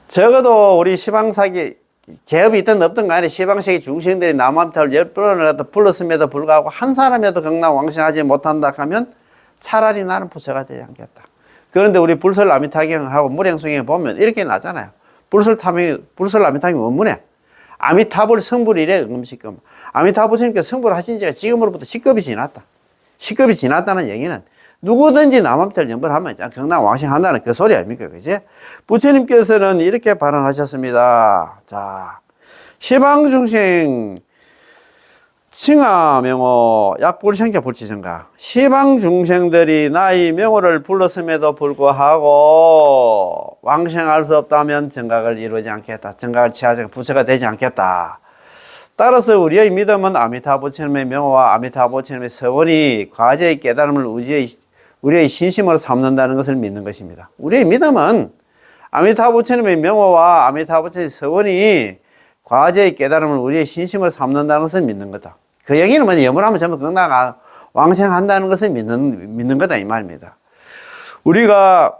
적어도 우리 시방사기 제업이 있든 없든 간에 시방사기 중생들이 남아미타를 10번을 갖다 불렀음에도 불구하고 한 사람에도 경남 왕생하지 못한다 하면 차라리 나는 부처가 되지 않겠다. 그런데 우리 불설 아미타경하고 무량수경에 보면 이렇게 나잖아요. 불설 아미타경이 원문에 아미타불 성불이래 음식금. 아미타 부처님께서 성불하신 지가 지금으로부터 10급이 지났다. 10급이 지났다는 얘기는 누구든지 남아미타를 연불하면 경남 왕생한다는 그 소리 아닙니까? 그지? 부처님께서는 이렇게 발언하셨습니다. 자, 시방중생 칭하명호 약불생자 불치정가. 시방중생들이 나의 명호를 불렀음에도 불구하고 왕생할 수 없다면 정각을 이루지 않겠다. 정각을 취하지 부처가 되지 않겠다. 따라서 우리의 믿음은 아미타 부처님의 명호와 아미타 부처님의 서원이 과제의 깨달음을 우리의 신심으로 삼는다는 것을 믿는 것입니다. 우리의 믿음은 아미타 부처님의 명호와 아미타 부처님의 서원이 과제의 깨달음을 우리의 신심으로 삼는다는 것을 믿는 거다. 그 얘기는 뭐냐, 염불하면 전부 경락 왕생한다는 것을 믿는 거다 이 말입니다. 우리가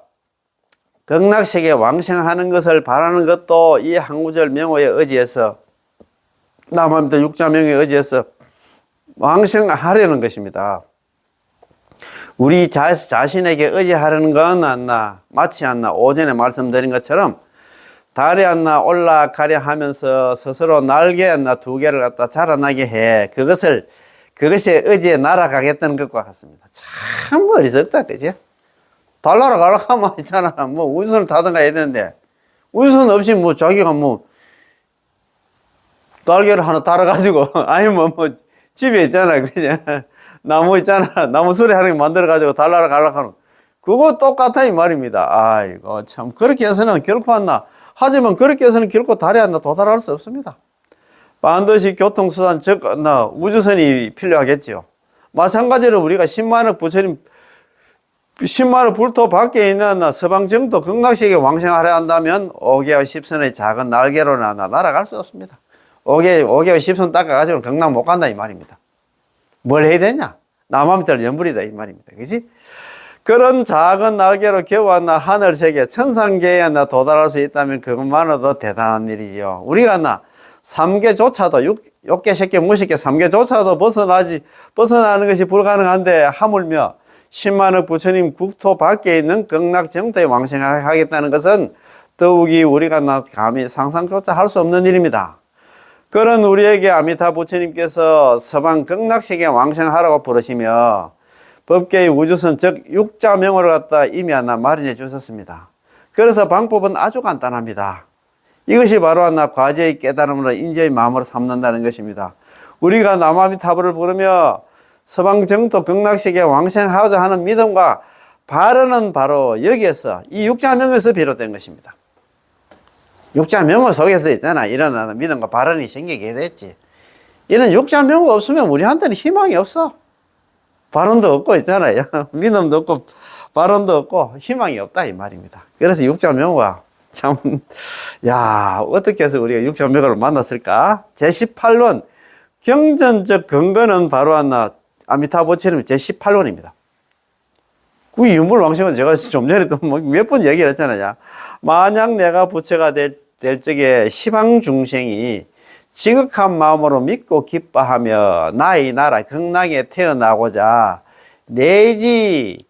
극락세계 왕생하는 것을 바라는 것도 이 한구절 명호에 의지해서 남아미타 육자명에 의지해서 왕생하려는 것입니다. 우리 자신에게 의지하려는 건 안나 마치 안나 오전에 말씀드린 것처럼 달에 안나 올라가려 하면서 스스로 날개 안나 2개를 갖다 자라나게 해 그것이 의지에 날아가겠다는 것과 같습니다. 참 어리석다 그지? 달 날아가려고 하면 있잖아 뭐 우주선을 타든가 해야 되는데 우주선 없이 뭐 자기가 뭐 날개를 하나 달아가지고 아니면 뭐 집에 있잖아 그냥 나무 있잖아 나무 수리 하나 만들어가지고 달 날아가려고 하는 그거 똑같아 이 말입니다. 아이고 참 그렇게 해서는 결코 안나 하지만 그렇게 해서는 결코 달에 안나 도달할 수 없습니다. 반드시 교통수단 즉 우주선이 필요하겠죠. 마찬가지로 우리가 10만억 부처님 10만억 불토 밖에 있는 서방정토 극락세계 왕생하려 한다면 5개와 10선의 작은 날개로 날아갈 수 없습니다. 5개와 10선 닦아가지고 경락 못 간다 이 말입니다. 뭘 해야 되냐? 남아미타를 연불이다 이 말입니다. 그치? 그런 작은 날개로 겨우 하늘세계 천상계에 도달할 수 있다면 그것만으로도 대단한 일이죠. 우리가 3개조차도 6개, 10개, 무식개 3개조차도 벗어나는 것이 불가능한데 하물며 10만억 부처님 국토 밖에 있는 극락정토에 왕생하겠다는 것은 더욱이 우리가 감히 상상조차 할 수 없는 일입니다. 그런 우리에게 아미타 부처님께서 서방 극락세계에 왕생하라고 부르시며 법계의 우주선 즉 육자명호를 갖다 이미 마련해 주셨습니다. 그래서 방법은 아주 간단합니다. 이것이 바로 과제의 깨달음으로 인재의 마음으로 삼는다는 것입니다. 우리가 남아미타불을 부르며 서방 정토 극락세계에 왕생하고자 하는 믿음과 발언은 바로 여기에서 이 육자명호에서 비롯된 것입니다. 육자명호 속에서 있잖아 이런 믿음과 발언이 생기게 됐지. 이런 육자명호가 없으면 우리한테는 희망이 없어. 발언도 없고 있잖아요. 믿음도 없고 발언도 없고 희망이 없다 이 말입니다. 그래서 육자명호가 참 어떻게 해서 우리가 육자명호를 만났을까? 제18론 경전적 근거는 바로 아미타 부처님의 제18론입니다. 그 유물왕생은 제가 좀 전에도 몇 번 얘기를 했잖아요. 만약 내가 부처가 될 적에 시방중생이 지극한 마음으로 믿고 기뻐하며 나의 나라 극락에 태어나고자 내지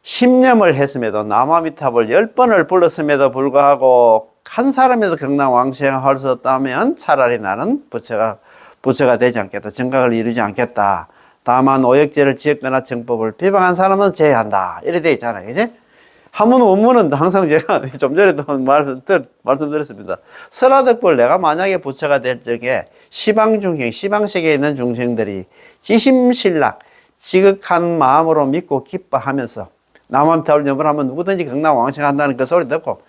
십념을 했음에도 남아미탑을 10번을 불렀음에도 불구하고 한 사람에도 극락왕생할 수 없다면 차라리 나는 부처가 되지 않겠다. 정각을 이루지 않겠다. 다만 오역죄를 지었거나 정법을 비방한 사람은 제외한다. 이렇게 되어 있잖아요. 그지? 한문 원문은 항상 제가 좀 전에도 말씀드렸습니다. 설화득불 내가 만약에 부처가 될 적에 시방중생, 시방세계에 있는 중생들이 지심신락, 지극한 마음으로 믿고 기뻐하면서 남한타월 염불하면 누구든지 극락왕생한다는 그 소리 듣고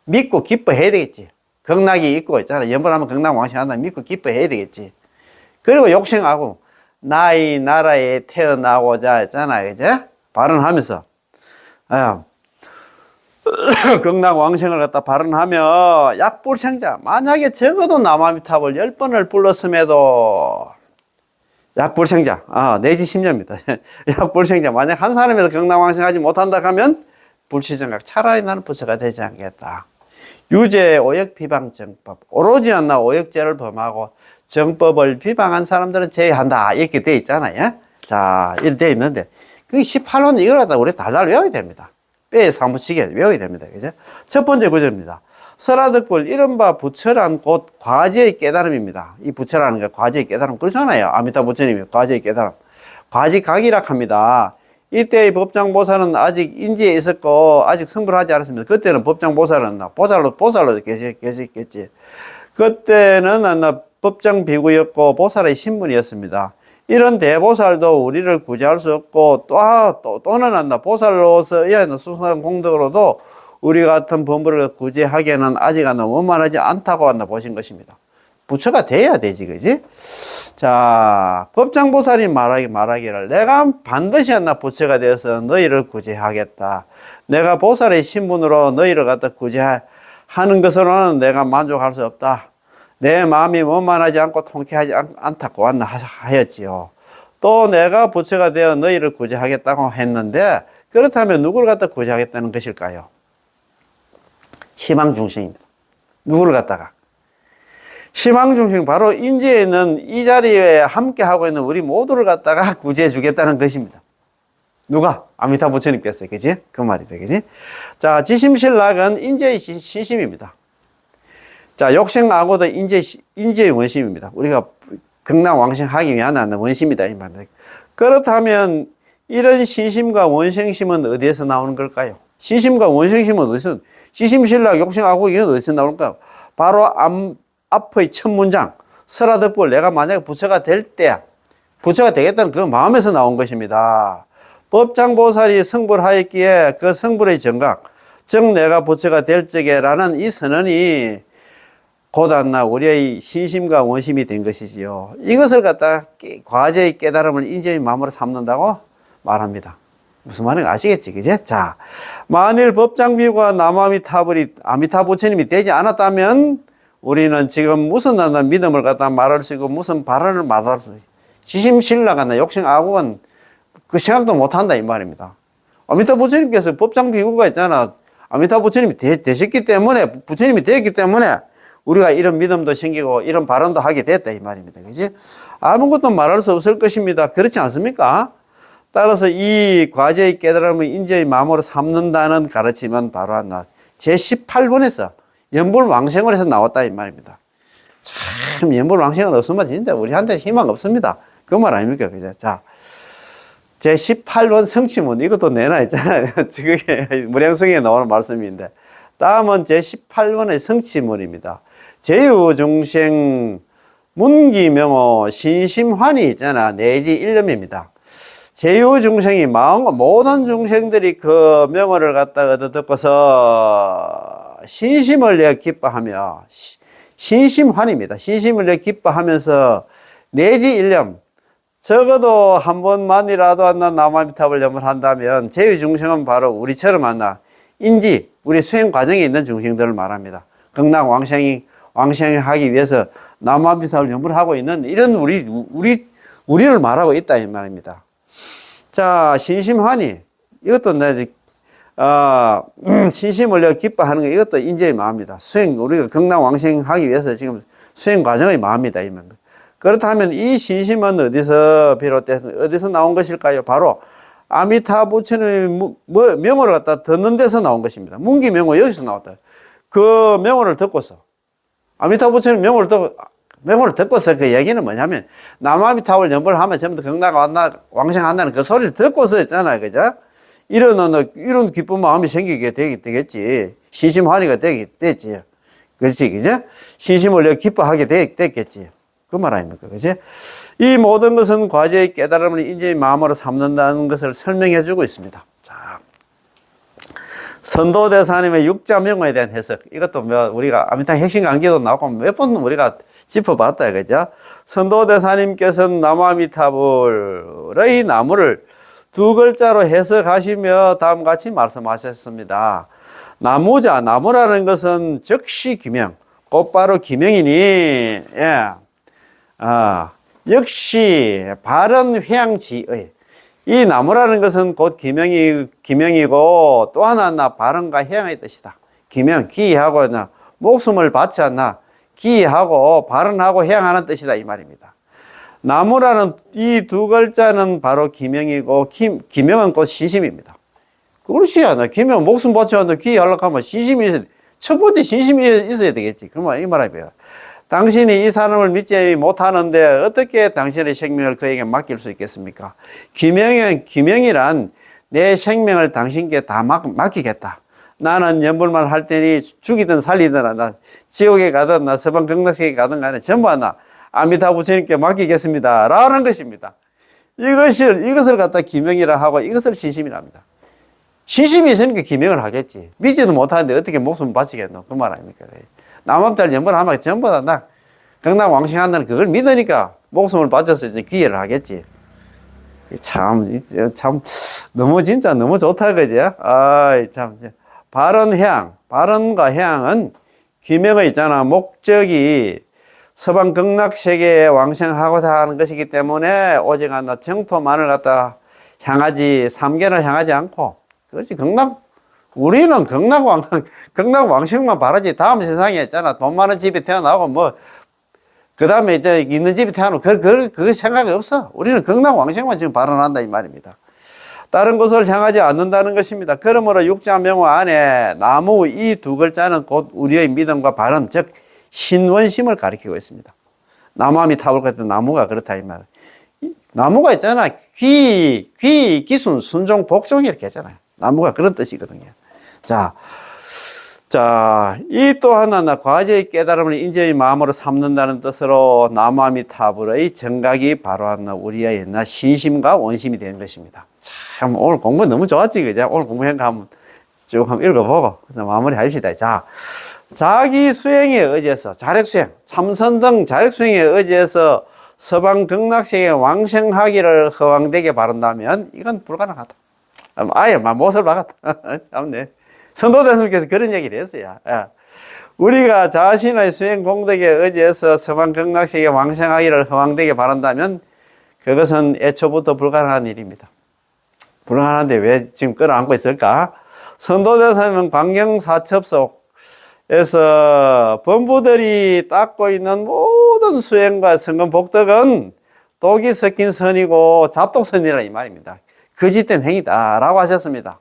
믿고 기뻐해야 되겠지. 극락이 있고 있잖아. 염불하면 극락왕생한다 믿고 기뻐해야 되겠지. 그리고 욕심하고 나의 나라에 태어나고자 했잖아요. 그죠? 발언하면서 극락왕생을 갖다 발언하며 약불생자 만약에 적어도 남아미탑을 10번을 불렀음에도 약불생자 내지 10년입니다. 약불생자 만약 한 사람이라도 극락왕생하지 못한다 하면 불치정각 차라리 나는 부처가 되지 않겠다. 유죄 오역 비방 정법 오로지 않나 오역죄를 범하고 정법을 비방한 사람들은 제외한다. 이렇게 돼 있잖아요. 자 이렇게 돼 있는데 그 18호는 이걸 갖다 우리 달달 외워야 됩니다. 뼈에 사무치게 외워야 됩니다. 그죠? 첫 번째 구절입니다. 설화득불 이른바 부처란 곧 과지의 깨달음입니다. 이 부처라는 게 과지의 깨달음 그렇잖아요. 아미타 부처님이 과지의 깨달음 과지각이라 합니다. 이때의 법장보살은 아직 인지에 있었고 아직 성불을 하지 않았습니다. 그때는 법장보살은 보살로 계셨겠지. 그때는 법장비구였고 보살의 신분이었습니다. 이런 대보살도 우리를 구제할 수 없고 또는 보살로서 의하는 수상한 공덕으로도 우리 같은 범부를 구제하기에는 아직 원만하지 않다고 보신 것입니다. 부처가 돼야 되지, 그지? 자, 법장보살이 말하기를 내가 반드시 부처가 되어서 너희를 구제하겠다. 내가 보살의 신분으로 너희를 갖다 구제하는 것으로는 내가 만족할 수 없다. 내 마음이 원만하지 않고 통쾌하지 않다고 하였지요. 또 내가 부처가 되어 너희를 구제하겠다고 했는데 그렇다면 누구를 갖다 구제하겠다는 것일까요? 시방중생입니다. 누구를 갖다가? 시방중생 바로 인지에 있는 이 자리에 함께하고 있는 우리 모두를 갖다가 구제해 주겠다는 것입니다. 누가? 아미타 부처님께서, 그지? 그 말이다, 그지? 자, 지심신락은 인지의 신심입니다. 자, 욕생악오도 인지의 원심입니다. 우리가 극락왕생하기 위한 원심이다, 이 말입니다. 그렇다면 이런 신심과 원생심은 어디에서 나오는 걸까요? 신심과 원생심은 어디서, 지심신락, 욕생악오 이건 어디서 나올까요? 바로 앞의 첫 문장, 설화득불 내가 만약에 부처가 될 때, 부처가 되겠다는 그 마음에서 나온 것입니다. 법장보살이 성불하였기에 그 성불의 정각, 즉 내가 부처가 될 적에라는 이 선언이 곧안나 우리의 신심과 원심이 된 것이지요. 이것을 갖다 과제의 깨달음을 인지의 마음으로 삼는다고 말합니다. 무슨 말인지 아시겠지, 그제? 자, 만일 법장비구가 아미타 부처님이 되지 않았다면 우리는 지금 무슨 믿음을 갖다 말할 수 있고 무슨 발언을 말할 수 있고 지심신락이나 욕심악오는 그 생각도 못한다 이 말입니다. 아미타 부처님께서 법장비구가 있잖아. 아미타 부처님이 되셨기 때문에 부처님이 되었기 때문에 우리가 이런 믿음도 생기고 이런 발언도 하게 됐다 이 말입니다. 그지? 아무것도 말할 수 없을 것입니다. 그렇지 않습니까? 따라서 이 과제의 깨달음을 인지의 마음으로 삼는다는 가르침은 바로 제18번에서 연불왕생을 해서 나왔다 이 말입니다. 참 연불왕생은 없으면 진짜 우리한테 희망 없습니다. 그 말 아닙니까? 그죠? 자, 제18번 성취문 이것도 내놔있잖아요. 그게 무량성에 나오는 말씀인데 다음은 제18번의 성취문입니다. 제유중생 문기명호 신심환이 있잖아. 내지 일념입니다. 제유중생이 모든 중생들이 그 명호를 갖다가 얻어 듣고서 신심을 내 기뻐하며 신심환입니다. 신심을 내 기뻐하면서 내지 일념 적어도 한 번만이라도 남아미탑을 염불한다면 제유중생은 바로 우리처럼 인지 우리 수행 과정에 있는 중생들을 말합니다. 극락왕생하기 위해서 남아미탑을 염불하고 있는 이런 우리를 말하고 있다 이 말입니다. 자, 신심환이 이것도 신심을 기뻐하는 거 이것도 인지의 마음입니다. 우리가 극락왕생하기 위해서 지금 수행 과정의 마음이다. 그렇다면 이 신심은 어디서 비롯돼서 어디서 나온 것일까요? 바로 아미타 부처님의 명호를 갖다 듣는 데서 나온 것입니다. 문기 명호 여기서 나왔다. 그 명호를 듣고서 아미타 부처님 명호를 듣고서 그 얘기는 뭐냐면 남아미타불 연불을 하면 전부 다 극락 왕생한다는 그 소리를 듣고서 했잖아요. 그죠? 이런 기쁜 마음이 생기게 되겠지. 신심환희가 됐지. 그렇지, 그죠? 신심을 기뻐하게 됐겠지. 그 말 아닙니까? 그지? 이 모든 것은 과제의 깨달음을 인재의 마음으로 삼는다는 것을 설명해 주고 있습니다. 자. 선도대사님의 육자명호에 대한 해석. 이것도 우리가 아미타 핵심 강기도 나오고 몇 번 우리가 짚어봤다. 그죠? 선도대사님께서는 남아미타불의 나무를 두 글자로 해석하시며 다음과 같이 말씀하셨습니다. 나무라는 것은 즉시 기명, 곧바로 기명이니, 예. 역시 바른 회양지의 이 나무라는 것은 곧 기명이고 또 하나 바른과 회양의 뜻이다. 기명, 기하고 목숨을 바치 않나 기하고 바른하고 회양하는 뜻이다 이 말입니다. 나무라는 이 두 글자는 바로 기명이고 기명은 곧 신심입니다. 그렇지 않아. 기명 목숨 바치 않나 기하려고 하면 신심이 있어야 돼. 첫 번째 신심이 있어야 되겠지. 그러면 이 말이에요. 당신이 이 사람을 믿지 못하는데 어떻게 당신의 생명을 그에게 맡길 수 있겠습니까? 기명이란 내 생명을 당신께 다 맡기겠다. 나는 연불만 할 테니 죽이든 살리든 나 지옥에 가든 나 서방 극락세계에 가든 간에 전부 하나 아미타 부처님께 맡기겠습니다. 라는 것입니다. 이것을 갖다 기명이라 하고 이것을 신심이라 합니다. 신심이 있으니까 기명을 하겠지. 믿지도 못하는데 어떻게 목숨을 바치겠노? 그 말 아닙니까? 남한달 연불하면 전부 다 나 극락 왕생한다는 그걸 믿으니까 목숨을 바쳐서 이제 기회를 하겠지. 참 너무 좋다, 그죠? 참. 바른과 해양은 기명의 있잖아. 목적이 서방 극락세계에 왕생하고자 하는 것이기 때문에 오직 하나 정토만을 갖다 향하지, 삼계를 향하지 않고, 그렇지, 우리는 극락 왕생만 바라지. 다음 세상에 있잖아. 돈 많은 집에 태어나고, 그 다음에 이제 있는 집에 태어나고, 그 생각이 없어. 우리는 극락 왕생만 지금 발언한다, 이 말입니다. 다른 곳을 향하지 않는다는 것입니다. 그러므로 육자명호 안에 나무 이 두 글자는 곧 우리의 믿음과 발언, 즉, 신원심을 가리키고 있습니다. 남아미타불 같은 나무가 그렇다, 이 말. 나무가 있잖아. 기순, 순종, 복종 이렇게 했잖아요. 나무가 그런 뜻이거든요. 자, 이 또 하나 과제의 깨달음을 인재의 마음으로 삼는다는 뜻으로 남아미타불의 정각이 바로 우리의 신심과 원심이 되는 것입니다. 참, 오늘 공부 너무 좋았지, 그죠? 오늘 공부한 거 한번 읽어보고, 마무리 합시다. 자, 자기 수행에 의지해서, 자력수행, 삼선등 자력수행에 의지해서 서방 극락세계 왕생하기를 허황되게 바란다면, 이건 불가능하다. 아예 못을 박았다. 참네. 선도대스님께서 그런 얘기를 했어요. 야, 우리가 자신의 수행 공덕에 의지해서 서방 극락세계 왕생하기를 허황되게 바란다면 그것은 애초부터 불가능한 일입니다. 불가능한데 왜 지금 끌어안고 있을까? 선도대사님은 광경사첩 속에서 범부들이 닦고 있는 모든 수행과 성금 복덕은 독이 섞인 선이고 잡독선이라 이 말입니다. 거짓된 행위다 라고 하셨습니다.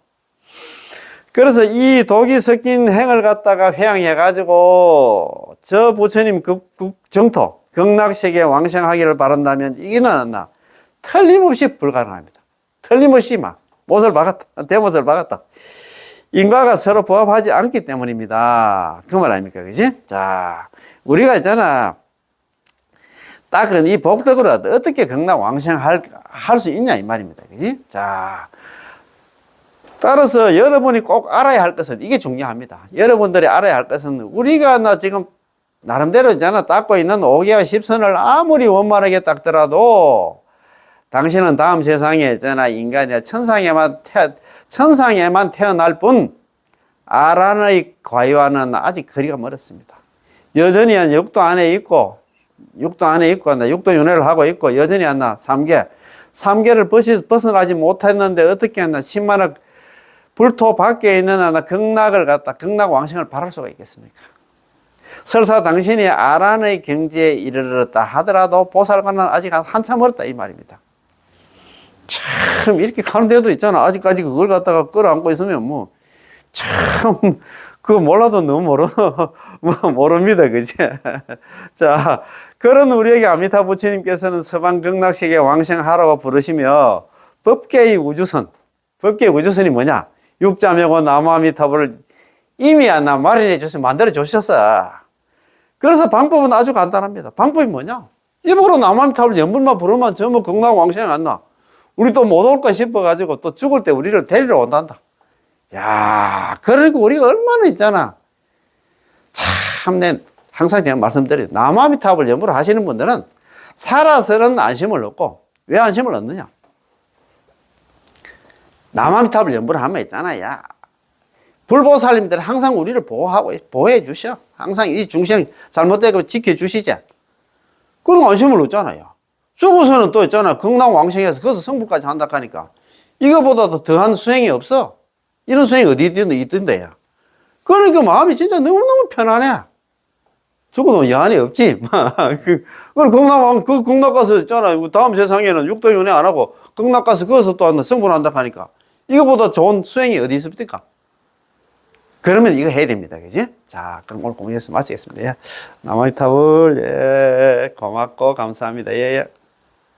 그래서 이 독이 섞인 행을 갖다가 회양해가지고 저 부처님 정토 극락세계 왕생하기를 바란다면 이기는 틀림없이 불가능합니다. 틀림없이 못을 박았다. 대못을 박았다. 인과가 서로 부합하지 않기 때문입니다. 그 말 아닙니까? 그지? 자, 우리가 있잖아. 딱은 이 복덕으로 어떻게 극락 왕생할 수 있냐, 이 말입니다. 그지? 자. 따라서 여러분이 꼭 알아야 할 것은 이게 중요합니다. 여러분들이 알아야 할 것은 우리가 지금 나름대로 있잖아. 닦고 있는 5개와 10선을 아무리 원만하게 닦더라도 당신은 다음 세상에 있잖아. 인간이나 천상에만 태어날 뿐 아란의 과유와는 아직 거리가 멀었습니다. 여전히 육도 안에 있고 육도 윤회를 하고 있고 여전히 3계를 벗어나지 못했는데 어떻게 했나 10만억 불토 밖에 있는 극락 왕생을 바랄 수가 있겠습니까? 설사 당신이 아란의 경지에 이르렀다 하더라도 보살과는 아직 한참 멀었다 이 말입니다. 참 이렇게 가는 데도 있잖아. 아직까지 그걸 갖다가 끌어안고 있으면 뭐 참 그거 몰라도 너무 모릅니다. 그지? 자, 그런 우리에게 아미타 부처님께서는 서방 극락세계 왕생하라고 부르시며 법계의 우주선이 뭐냐? 육자명호 나무아미타불을 이미 마련해 주셔서 만들어 주셨어. 그래서 방법은 아주 간단합니다. 방법이 뭐냐? 입으로 나무아미타불 연불만 부르면 전부 극락 왕생 안 나. 우리 또 못 올까 싶어가지고 또 죽을 때 우리를 데리러 온단다. 야, 그리고 우리가 얼마나 있잖아. 참, 항상 제가 말씀드려요. 나무아미타불 연불을 하시는 분들은 살아서는 안심을 얻고, 왜 안심을 얻느냐? 나무아미타불 연불을 하면 있잖아. 야, 불보살님들은 항상 우리를 보호해 주셔. 항상 이 중생 잘못되고 지켜주시자. 그런 안심을 얻잖아요. 죽어서는 또 있잖아. 극락 왕생에서 거기서 성불까지 한다 하니까. 이거보다도 더한 수행이 없어. 이런 수행이 어디 있던데요. 그러니까 마음이 진짜 너무너무 편안해. 죽어도 여한이 없지. 그 극락 가서 있잖아. 다음 세상에는 육도윤회 안 하고 극락 가서 거기서 또 성불한다 하니까. 이거보다 좋은 수행이 어디 있습니까? 그러면 이거 해야 됩니다. 그지? 자, 그럼 오늘 공부해서 마치겠습니다. 예. 나무아미타불, 예. 고맙고 감사합니다. 예, 예.